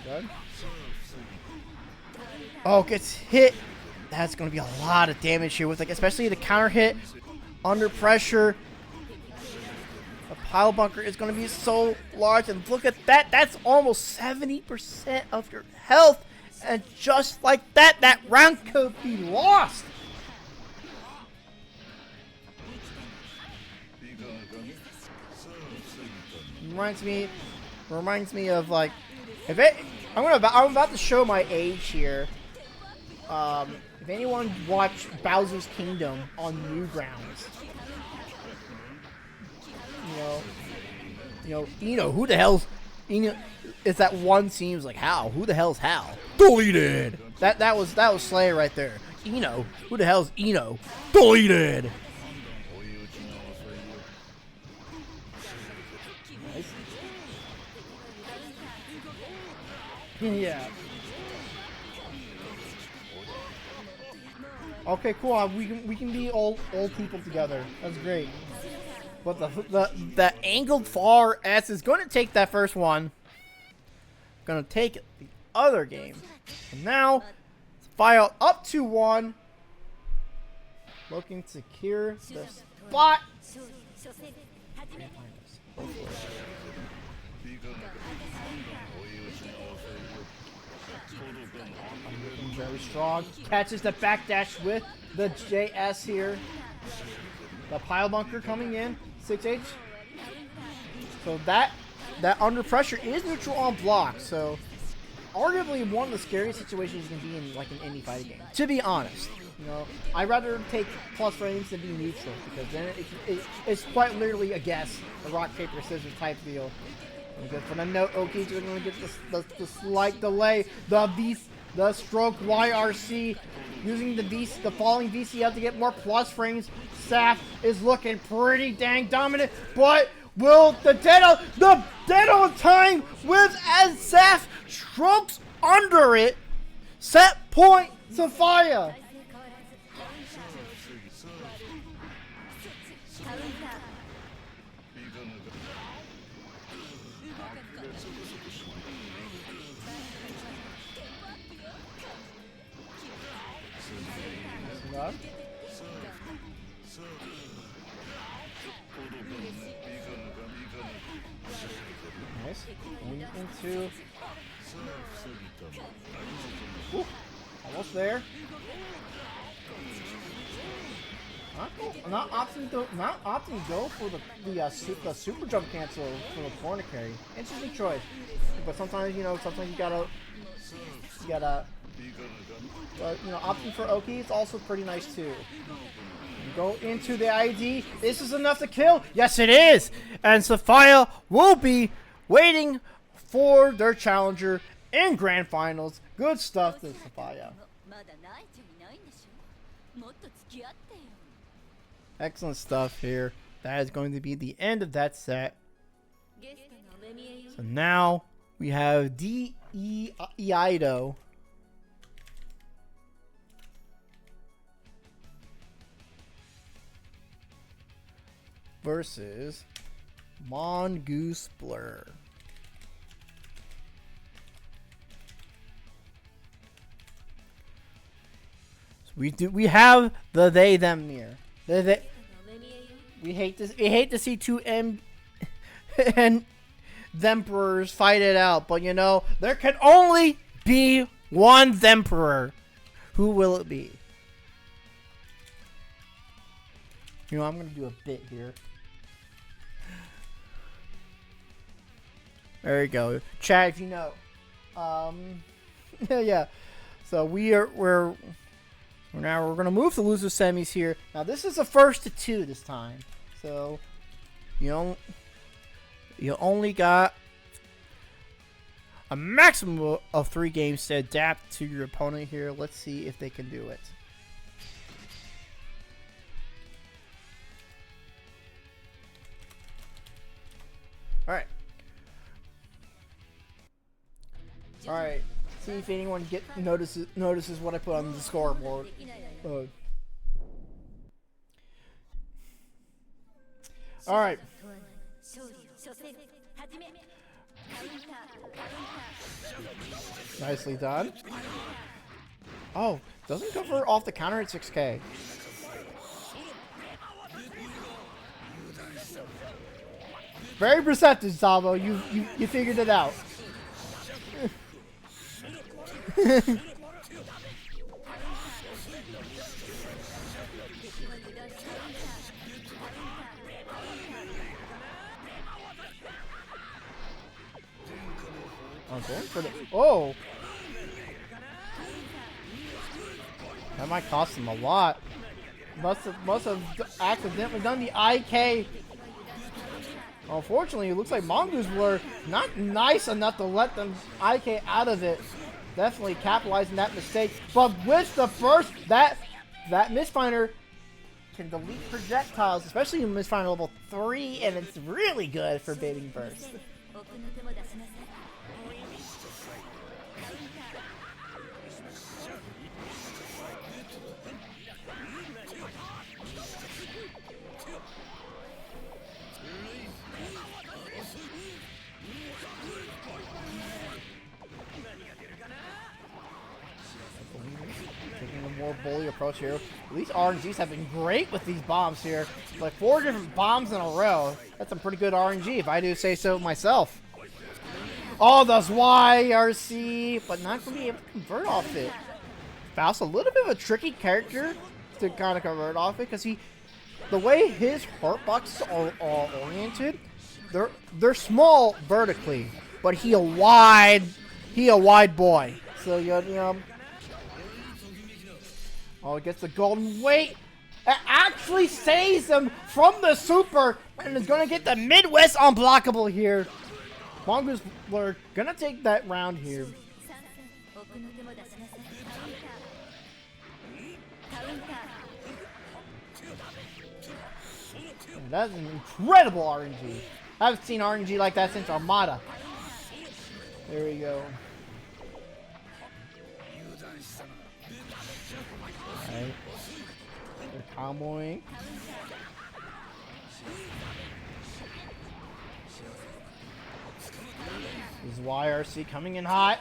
Done. Oh, gets hit. That's going to be a lot of damage here with, like, especially the counter hit under pressure. The pile bunker is going to be so large, and look at that. That's almost 70% of your health, and just like that, that round could be lost. Reminds me of, like, I'm about to show my age here. If anyone watched Bowser's Kingdom on Newgrounds, you know, who the hell's, it's that one scene was like, Hal, who the hell's Hal? Deleted. That was Slayer right there. Eno, who the hell's Eno? Deleted. Nice. Yeah. Okay, cool. We can be old people together. That's great. But the angled far S is going to take that first one. Going to take the other game. And now, file up to 1. Looking to secure the spot. Very strong. Catches the backdash with the JS here. The pile bunker coming in. 6H. So that under pressure is neutral on block. So arguably one of the scariest situations you can be in, like an indie fighting game. To be honest, I'd rather take plus frames than be neutral, because then it's quite literally a guess, a rock paper scissors type deal. Good for the note. Okay, so we're gonna get the slight delay. The stroke YRC using the falling VCL to get more plus frames. Saf is looking pretty dang dominant, but will the dead on time with as Saf strokes under it. Set point Sophia. too. Ooh, almost there. Not opting to go for the super jump cancel for the corner carry. Interesting choice, but sometimes you gotta opting for Oki is also pretty nice too. You go into the ID. This is enough to kill. Yes, it is. And Sapphire will be waiting for their challenger in grand finals. Good stuff to Sapphire. Excellent stuff here. That is going to be the end of that set. So now we have Iaido versus Mongoose Blur. So we have the they them here. We hate to see two and Themperors fight it out, but you know, there can only be one Themperor. Who will it be? You know, I'm gonna do a bit here. There you go. Chat if you know. Yeah. So we're gonna move to loser semis here. Now this is the first to two this time. So you only got a maximum of 3 games to adapt to your opponent here. Let's see if they can do it. All right. See if anyone notices what I put on the scoreboard. All right. Nicely done. Oh, doesn't cover off the counter at 6K. Very perceptive, Sabo. You figured it out. I'm going for the... Oh! That might cost him a lot. Must have accidentally done the IK. Unfortunately, it looks like Mongoose were not nice enough to let them IK out of it. Definitely capitalizing that mistake. But with the burst, that Mistfinder can delete projectiles, especially in Mistfinder level 3, and it's really good for baiting burst. More bully approach here. These RNGs have been great with these bombs here. Like 4 different bombs in a row. That's some pretty good RNG if I do say so myself. Oh, those YRC, but not going to be able to convert off it. Faust, a little bit of a tricky character to kind of convert off it because the way his heart boxes are oriented, they're small vertically, but he a wide boy. So you know. Oh, it gets the golden weight. It actually saves him from the super and is going to get the Midwest unblockable here. Mongoose Blur going to take that round here. And that's an incredible RNG. I haven't seen RNG like that since Armada. There we go. Right. They're comboing. This is YRC coming in hot.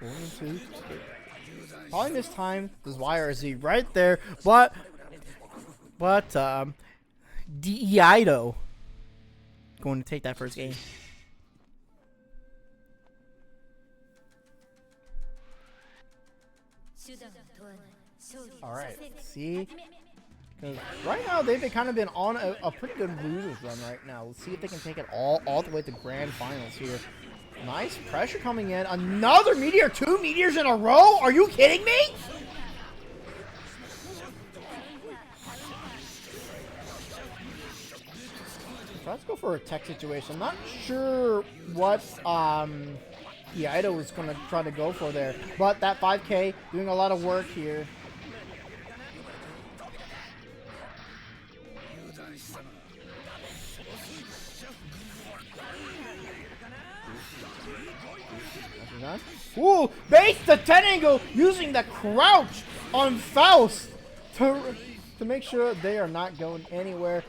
Going into probably this time this YRZ right there, but DeIdo going to take that first game. All right, see, because right now they've kind of been on a pretty good losers run right now. Let's see if they can take it all the way to grand finals here. Nice pressure coming in. Another meteor, 2 meteors in a row. Are you kidding me? Let's go for a tech situation. I'm not sure what Ido was going to try to go for there, but that 5K doing a lot of work here. Ooh, base the 10 angle using the crouch on Faust to make sure they are not going anywhere.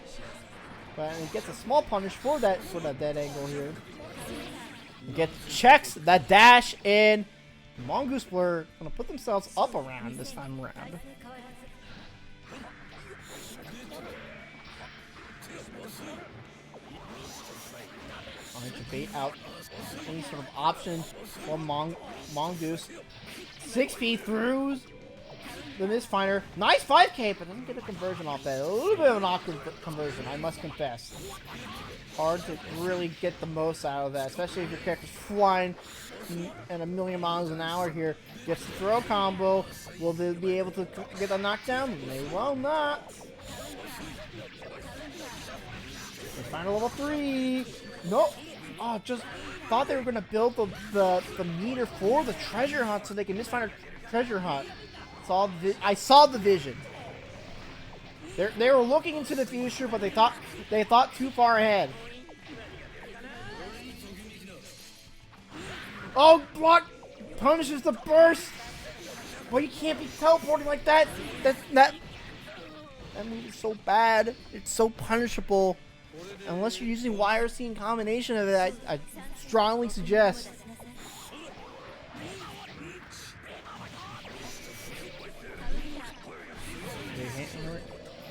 But he gets a small punish for that dead angle here. Checks the dash in. Mongoose Blur gonna put themselves up around this time around. Trying to bait out any sort of option for Mongoose. 6P throughs the Mistfinder. Nice 5K, but doesn't get a conversion off that. A little bit of an awkward conversion, I must confess. Hard to really get the most out of that, especially if your character's flying at 1,000,000 miles an hour here. Gets the throw combo. Will they be able to get the knockdown? They will not. Final level 3. Nope. Oh, just thought they were going to build the meter for the treasure hunt so they can Mistfinder treasure hunt. I saw the vision. They were looking into the future, but they thought too far ahead. Oh, block punishes the burst. Well, you can't be teleporting like that. That move is so bad. It's so punishable. Unless you're using YRC in combination of it, I strongly suggest.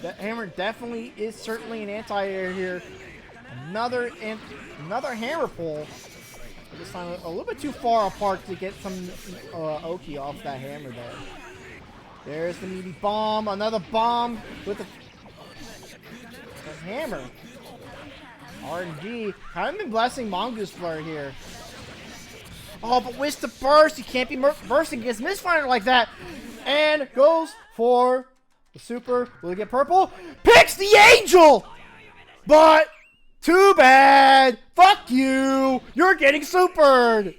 That hammer definitely is certainly an anti-air here. Another hammer pull. This time a little bit too far apart to get some Oki off that hammer there. There's the meaty bomb. Another bomb with the hammer. RNG. Kind of been blessing Mongoose Blur here. Oh, but with the burst, you can't be bursting against Mistfinder like that. And goes for the super. Will he get purple? Picks the angel! But too bad. Fuck you. You're getting supered.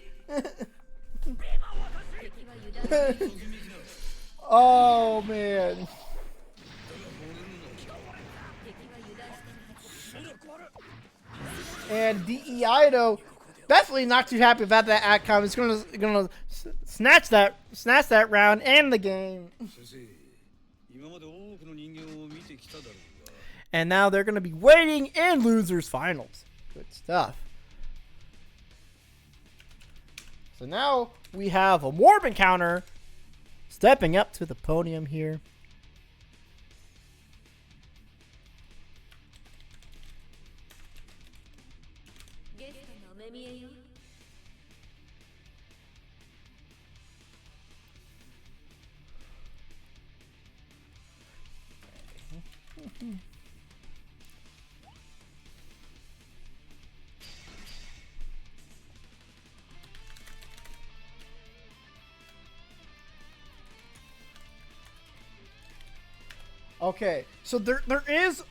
Oh, man. And DeIdo definitely not too happy about that outcome. It's gonna snatch that round and the game. And now they're gonna be waiting in losers finals. Good stuff. So now we have a Warp Encounter stepping up to the podium here. Okay, so there is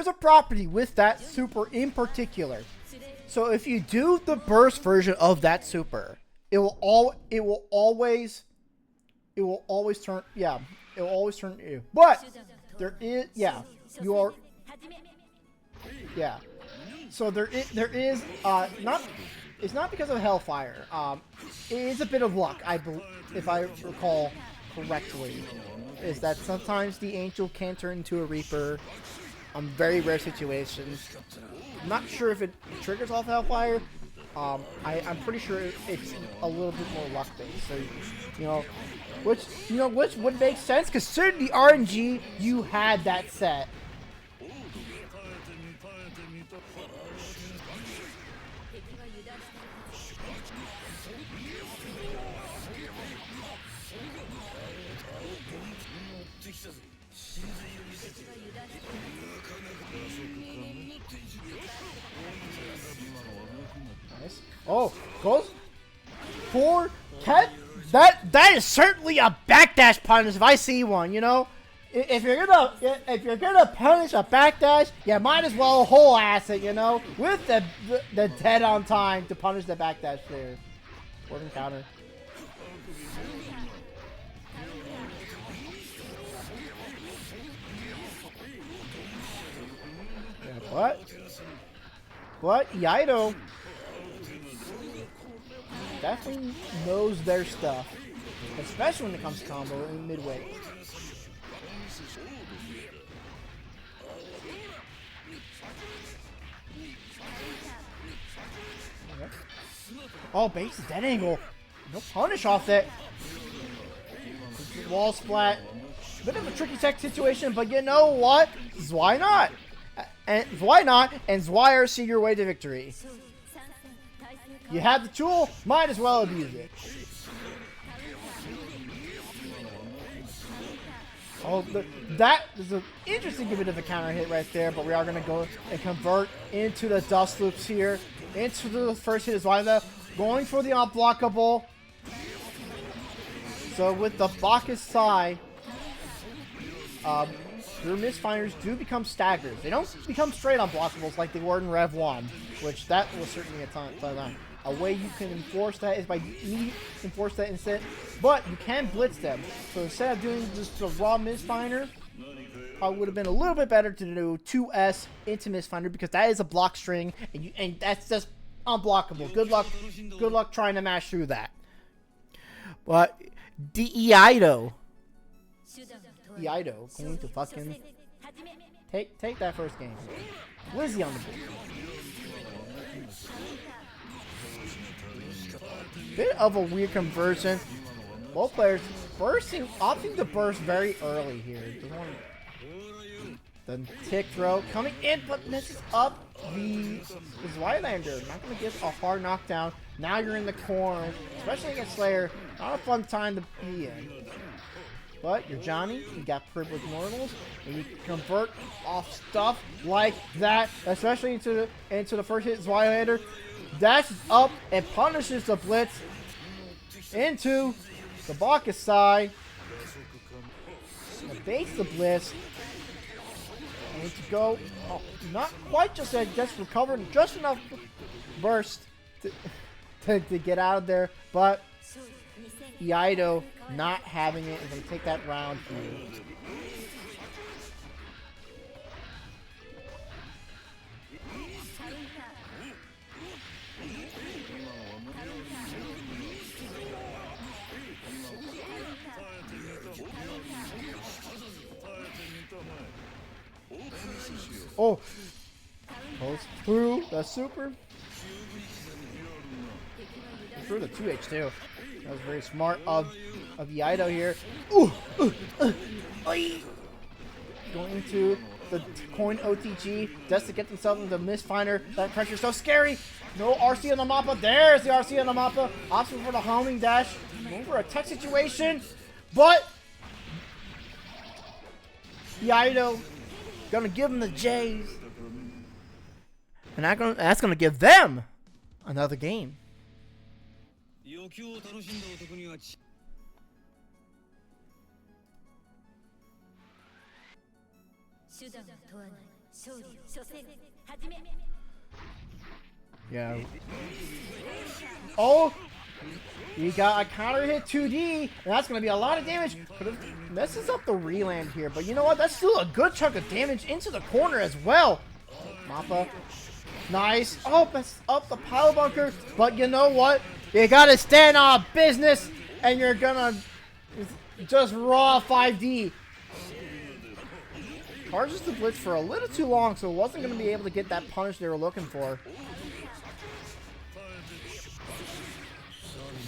a property with that super in particular. So if you do the burst version of that super, it will always turn you. But there is So there is not. It's not because of Hellfire. It is a bit of luck, if I recall correctly. Is that sometimes the Angel can turn into a Reaper on very rare situations. I'm not sure if it triggers off Hellfire, I'm pretty sure it's a little bit more luck based. So, which would make sense considering the RNG you had that set. Nice. Oh, goes for Cat. That is certainly a backdash punish if I see one. If you're gonna punish a backdash, you might as well whole ass it. With the dead on time to punish the backdash there. Working counter. Yeah, but Yaido definitely knows their stuff, especially when it comes to combo in midway. Okay. Oh, base dead angle. No punish off that. Wall splat. Bit of a tricky tech situation, but you know what? Why not? And why not? And Zwire see your way to victory. You have the tool, might as well abuse it. Oh, that is an interesting bit of a counter hit right there, but we are going to go and convert into the dust loops here. Into the first hit is Zwire, going for the unblockable. So with the Bacchus Sai, your misfinders do become staggers. They don't become straight unblockables like they were in Rev 1, which that was certainly a time. A way you can enforce that is by enforce that instead, but you can blitz them. So instead of doing just a raw misfinder, probably would have been a little bit better to do 2S into misfinder because that is a block string, and that's just unblockable. Good luck trying to mash through that. But Iaido going to fucking take that first game. Lizzie on the board. Bit of a weird conversion. Both players opting to burst very early here. The tick throw coming in, but misses up the Zweilander. Not going to get a hard knockdown. Now you're in the corner, especially against Slayer. Not a fun time to be in. But you're Johnny, you got privileged mortals, and you can convert off stuff like that, especially into the first hit Zweilander. Dashes up and punishes the blitz into the Bacchus Sai. Baits the blitz. And to go, not quite just that, just recovered just enough burst to get out of there, but Iaido not having it is going to take that round here. Oh, goes through the super. Through the 2H too. That was very smart of Iaido here. Going into the coin OTG just to get themselves into the misfinder. That pressure is so scary. No RC on the Mappa. There's the RC on the Mappa. Option for the homing dash. Going for a tech situation. But Iaido gonna give them the J's. And that's gonna give them another game. Yeah. Oh! You got a counter hit 2D, and that's going to be a lot of damage. But it messes up the reland here. But you know what? That's still a good chunk of damage into the corner as well. Mappa. Nice. Oh, that's up the pile bunker. But you know what? You got to stand on business, and you're going to just raw 5D. Charges the blitz for a little too long, so it wasn't going to be able to get that punish they were looking for.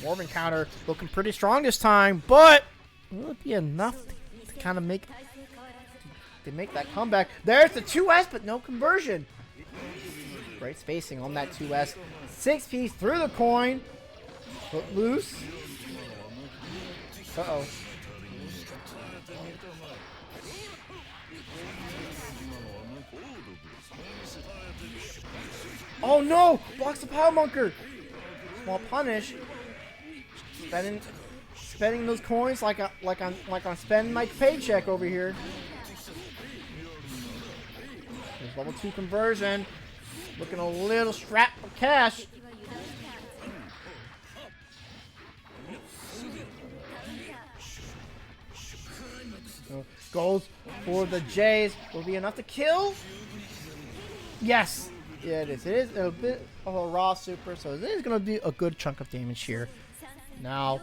Morbin counter looking pretty strong this time, but will it be enough to kind of make that comeback? There's the 2S, but no conversion. Great spacing on that 2S. 6-piece through the coin. Put loose. Uh-oh. Oh no! Blocks the Power Bunker! Small punish. Spending those coins like I'm spending my paycheck over here. There's level 2 conversion. Looking a little strapped for cash. Goes for the Jays. Will be enough to kill? Yes! Yeah, it is. It is a bit of a raw super, so it is going to be a good chunk of damage here. Now,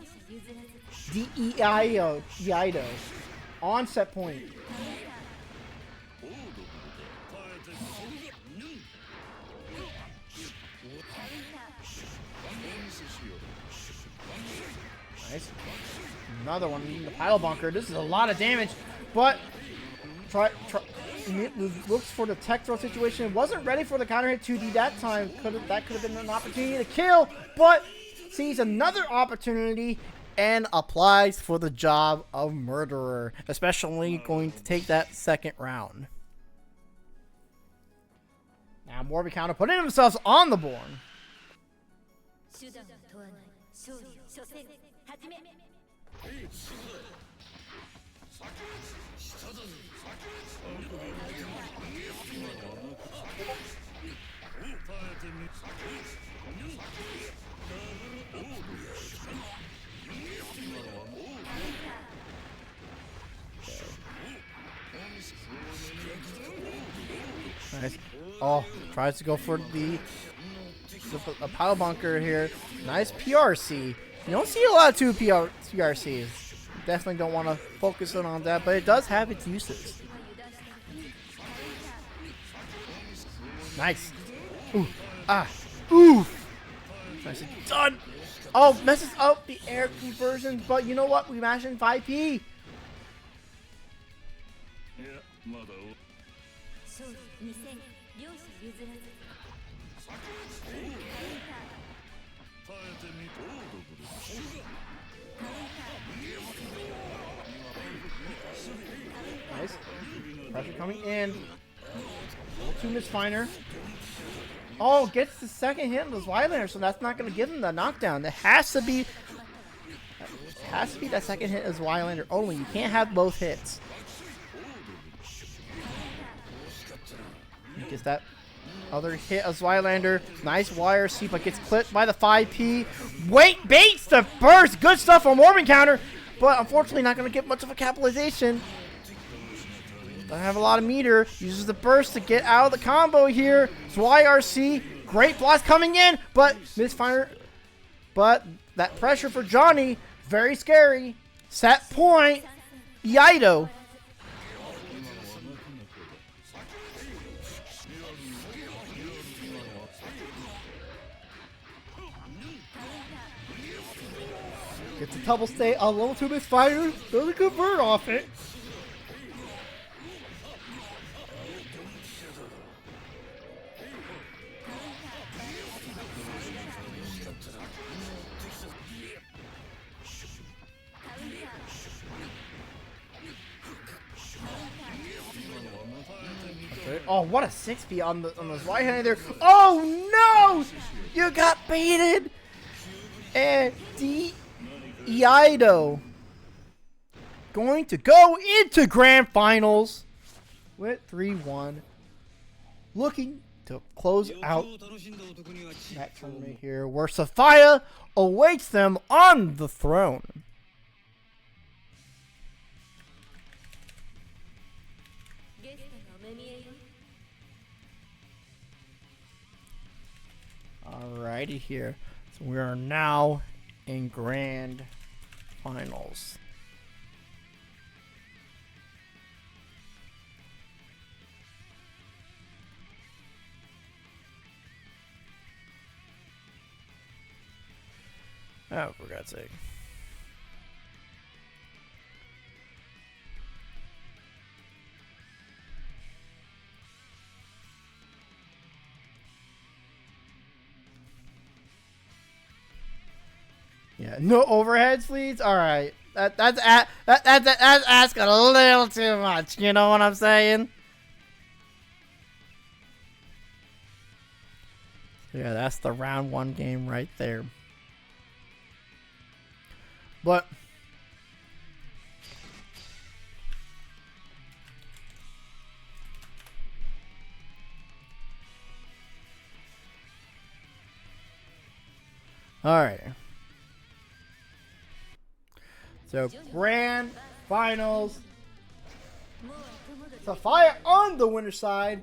Iaido on set point. Nice. Another one in the pile bunker. This is a lot of damage, but looks for the tech throw situation. Wasn't ready for the counter hit 2D that time. That could have been an opportunity to kill, but sees another opportunity and applies for the job of murderer, especially going to take that second round. Now Morbin counter putting themselves on the board. Nice. Oh, tries to go for a pile bunker here. Nice PRC. You don't see a lot of 2 PRCs. Definitely don't want to focus in on that, but it does have its uses. Nice. Ooh. Ah. Ooh. Nicely done. Oh, messes up the air conversion, but you know what? We mashed in 5P. Nice. Pressure coming in. 2 misfiner. Oh, gets the second hit on those Wylander, so that's not going to give him the knockdown. It has to be that second hit as Wylander only. You can't have both hits. Gets that other hit as Wylander. Nice YRC, but gets clipped by the 5P. Wait, baits the burst. Good stuff on Morbin counter, but unfortunately not going to get much of a capitalization. Doesn't have a lot of meter. Uses the burst to get out of the combo here. It's YRC. Great blast coming in, but misfire. But that pressure for Johnny, very scary. Set point. Iaido. Gets a double stay on level 2 misfire. Doesn't convert off it. Oh, what a 6P on those right-handed there. Oh, no! You got baited! And Iaido going to go into Grand Finals with 3-1. Looking to close out that tournament here, where Sophia awaits them on the throne. Alrighty here. So we are now in Grand Finals. Oh, for God's sake. Yeah, no overheads, please. All right, that's asking a little too much. You know what I'm saying? Yeah, that's the round 1 game right there. But all right. So, grand finals. Sapphire on the winner's side.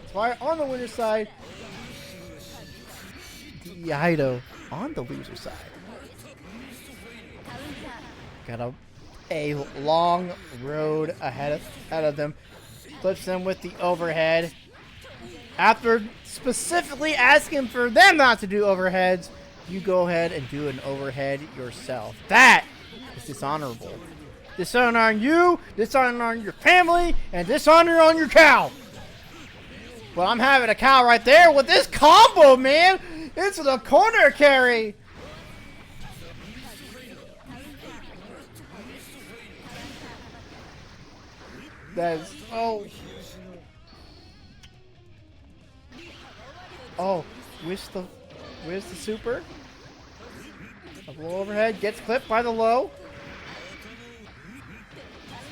Sapphire on the winner's side. Iaido on the loser's side. Got a long road ahead of them. Flips them with the overhead. After specifically asking for them not to do overheads, you go ahead and do an overhead yourself. That is dishonorable. Dishonor on you, dishonor on your family, and dishonor on your cow. Well, I'm having a cow right there with this combo, man. Into the corner carry. That's oh, where's the super? A low overhead gets clipped by the low.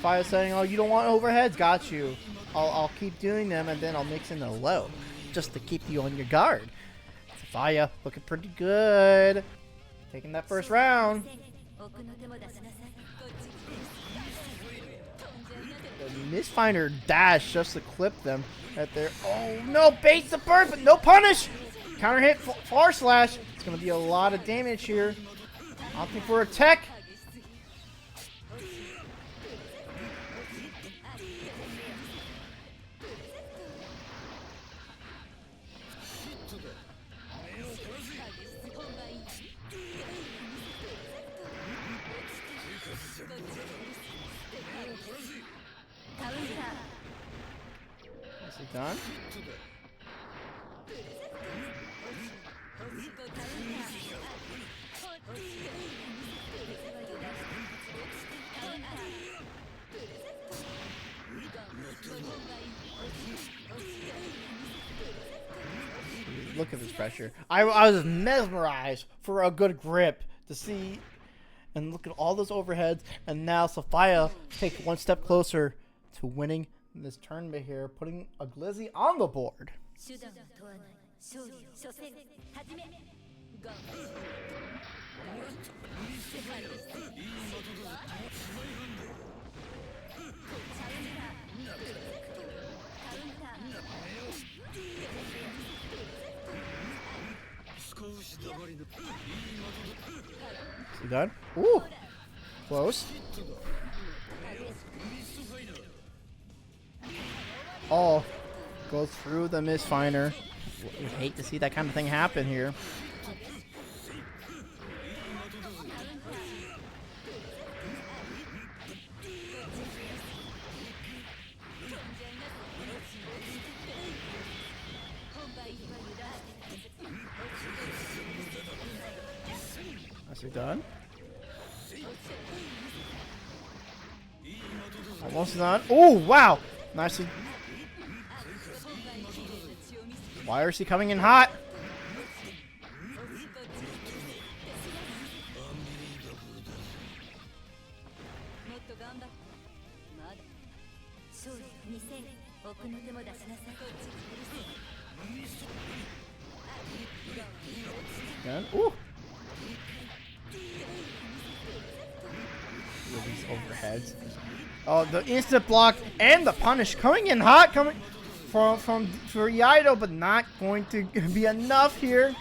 Fire saying, "Oh, you don't want overheads? Got you. I'll keep doing them, and then I'll mix in the low, just to keep you on your guard." Fire looking pretty good, taking that first round. The Mistfinder dash just to clip them right there. Oh no, baits the bird, but no punish. Counter hit, far slash. It's gonna be a lot of damage here. Opting for a tech. Done. Look at this pressure. I was mesmerized for a good grip to see, and look at all those overheads, and now Sapphire take one step closer to winning this tournament here, putting a Glizzy on the board. You done? Ooh, close. Oh, goes through the Mistfinder. We hate to see that kind of thing happen here. Nicely done. Almost done. Oh, wow. Nicely. Why is he coming in hot? Done. Ooh. These overheads. Oh, the instant block and the punish coming in hot, coming for Iaido, but not going to be enough here.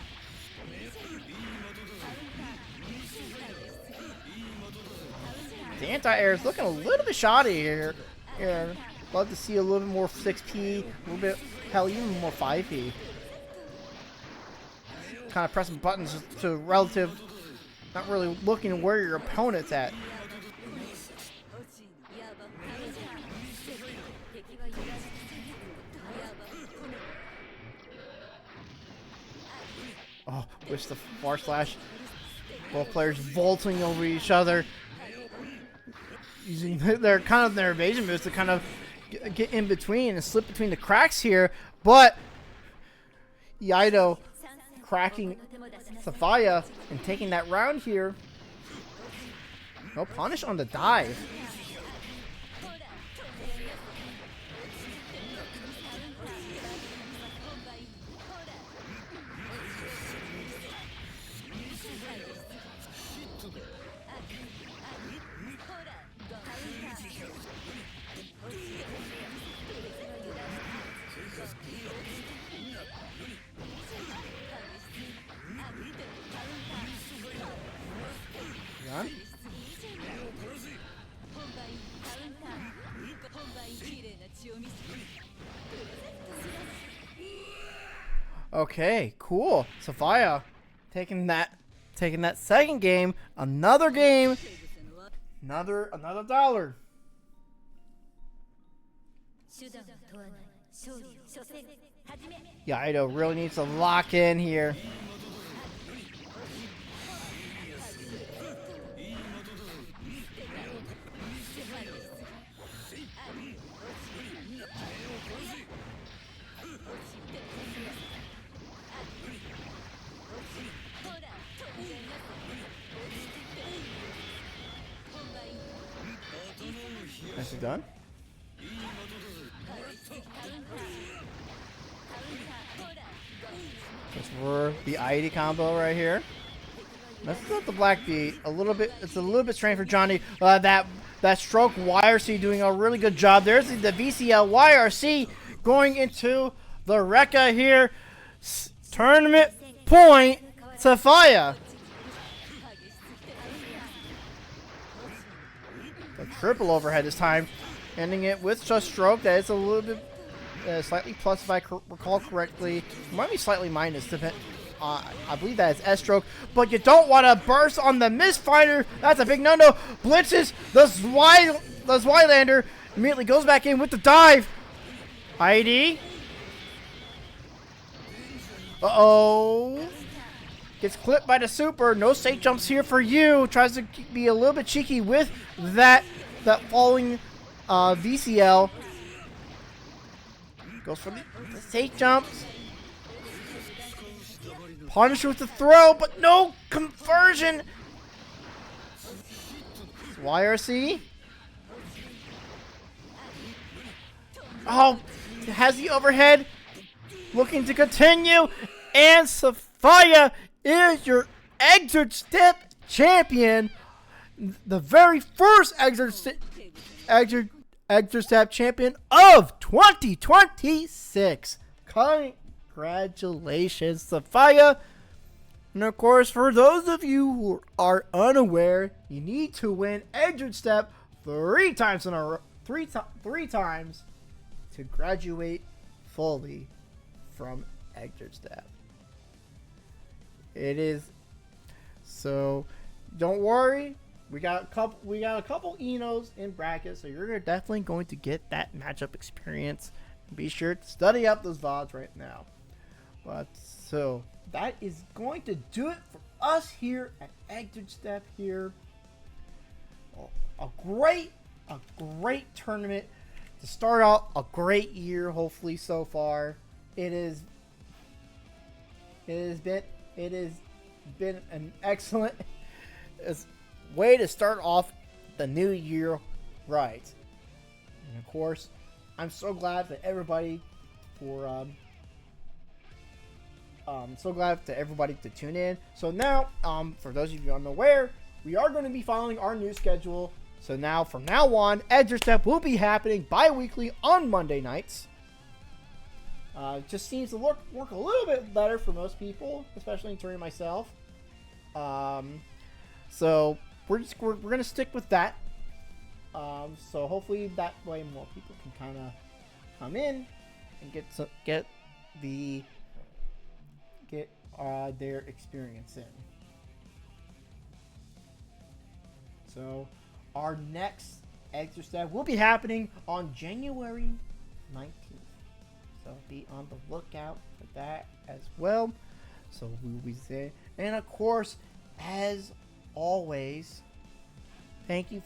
The anti-air is looking a little bit shoddy here. Yeah, love to see a little bit more 6P, a little bit, hell, even more 5P. Kind of pressing buttons to relative, not really looking where your opponent's at. Oh, wish the far slash. Both players vaulting over each other, using their evasion moves to kind of get in between and slip between the cracks here. But Yaido cracking Safiya and taking that round here. No punish on the dive. Okay, cool. Safiya taking that second game, another game, another dollar. Yaido really needs to lock in here. Nicely done. That's for the ID combo right here. Messes up the black beat a little bit. It's a little bit strange for Johnny. That stroke YRC doing a really good job. There's the VCL YRC going into the Rekka here. Tournament point, Safiya. A triple overhead this time, ending it with just stroke. That is a little bit slightly plus if I recall correctly. It might be slightly minus. I believe that is S stroke, but you don't want to burst on the misfinder. That's a big no-no. Blitzes the Zweilander, immediately goes back in with the dive. ID. Uh-oh. Gets clipped by the super. No safe jumps here for you. Tries to be a little bit cheeky with that falling VCL. Goes for the safe jumps. Punish with the throw, but no conversion. YRC. Oh, has the overhead. Looking to continue. And Safiya is your Exert Step champion. The very first Exert Step champion of 2026. Congratulations, Safiya. And of course, for those of you who are unaware, you need to win Exert Step 3 times in a row, three times to graduate fully from Exert Step. It is so. Don't worry, we got a couple Enos in brackets, so you're definitely going to get that matchup experience. Be sure to study up those VODs right now. But so that is going to do it for us here at Exert Step here. A great tournament to start out a great year. Hopefully, so far it has been an excellent way to start off the new year right. And of course, I'm so glad for everybody to tune in. So now, for those of you unaware, we are going to be following our new schedule. So now, from now on, Exert Step will be happening bi-weekly on Monday nights. Just seems to work a little bit better for most people, especially including myself. So we're gonna stick with that So hopefully that way more people can kind of come in and get their experience in. So our next exercise will be happening on January 19th. So be on the lookout for that as well. So we will be there. And of course, as always, thank you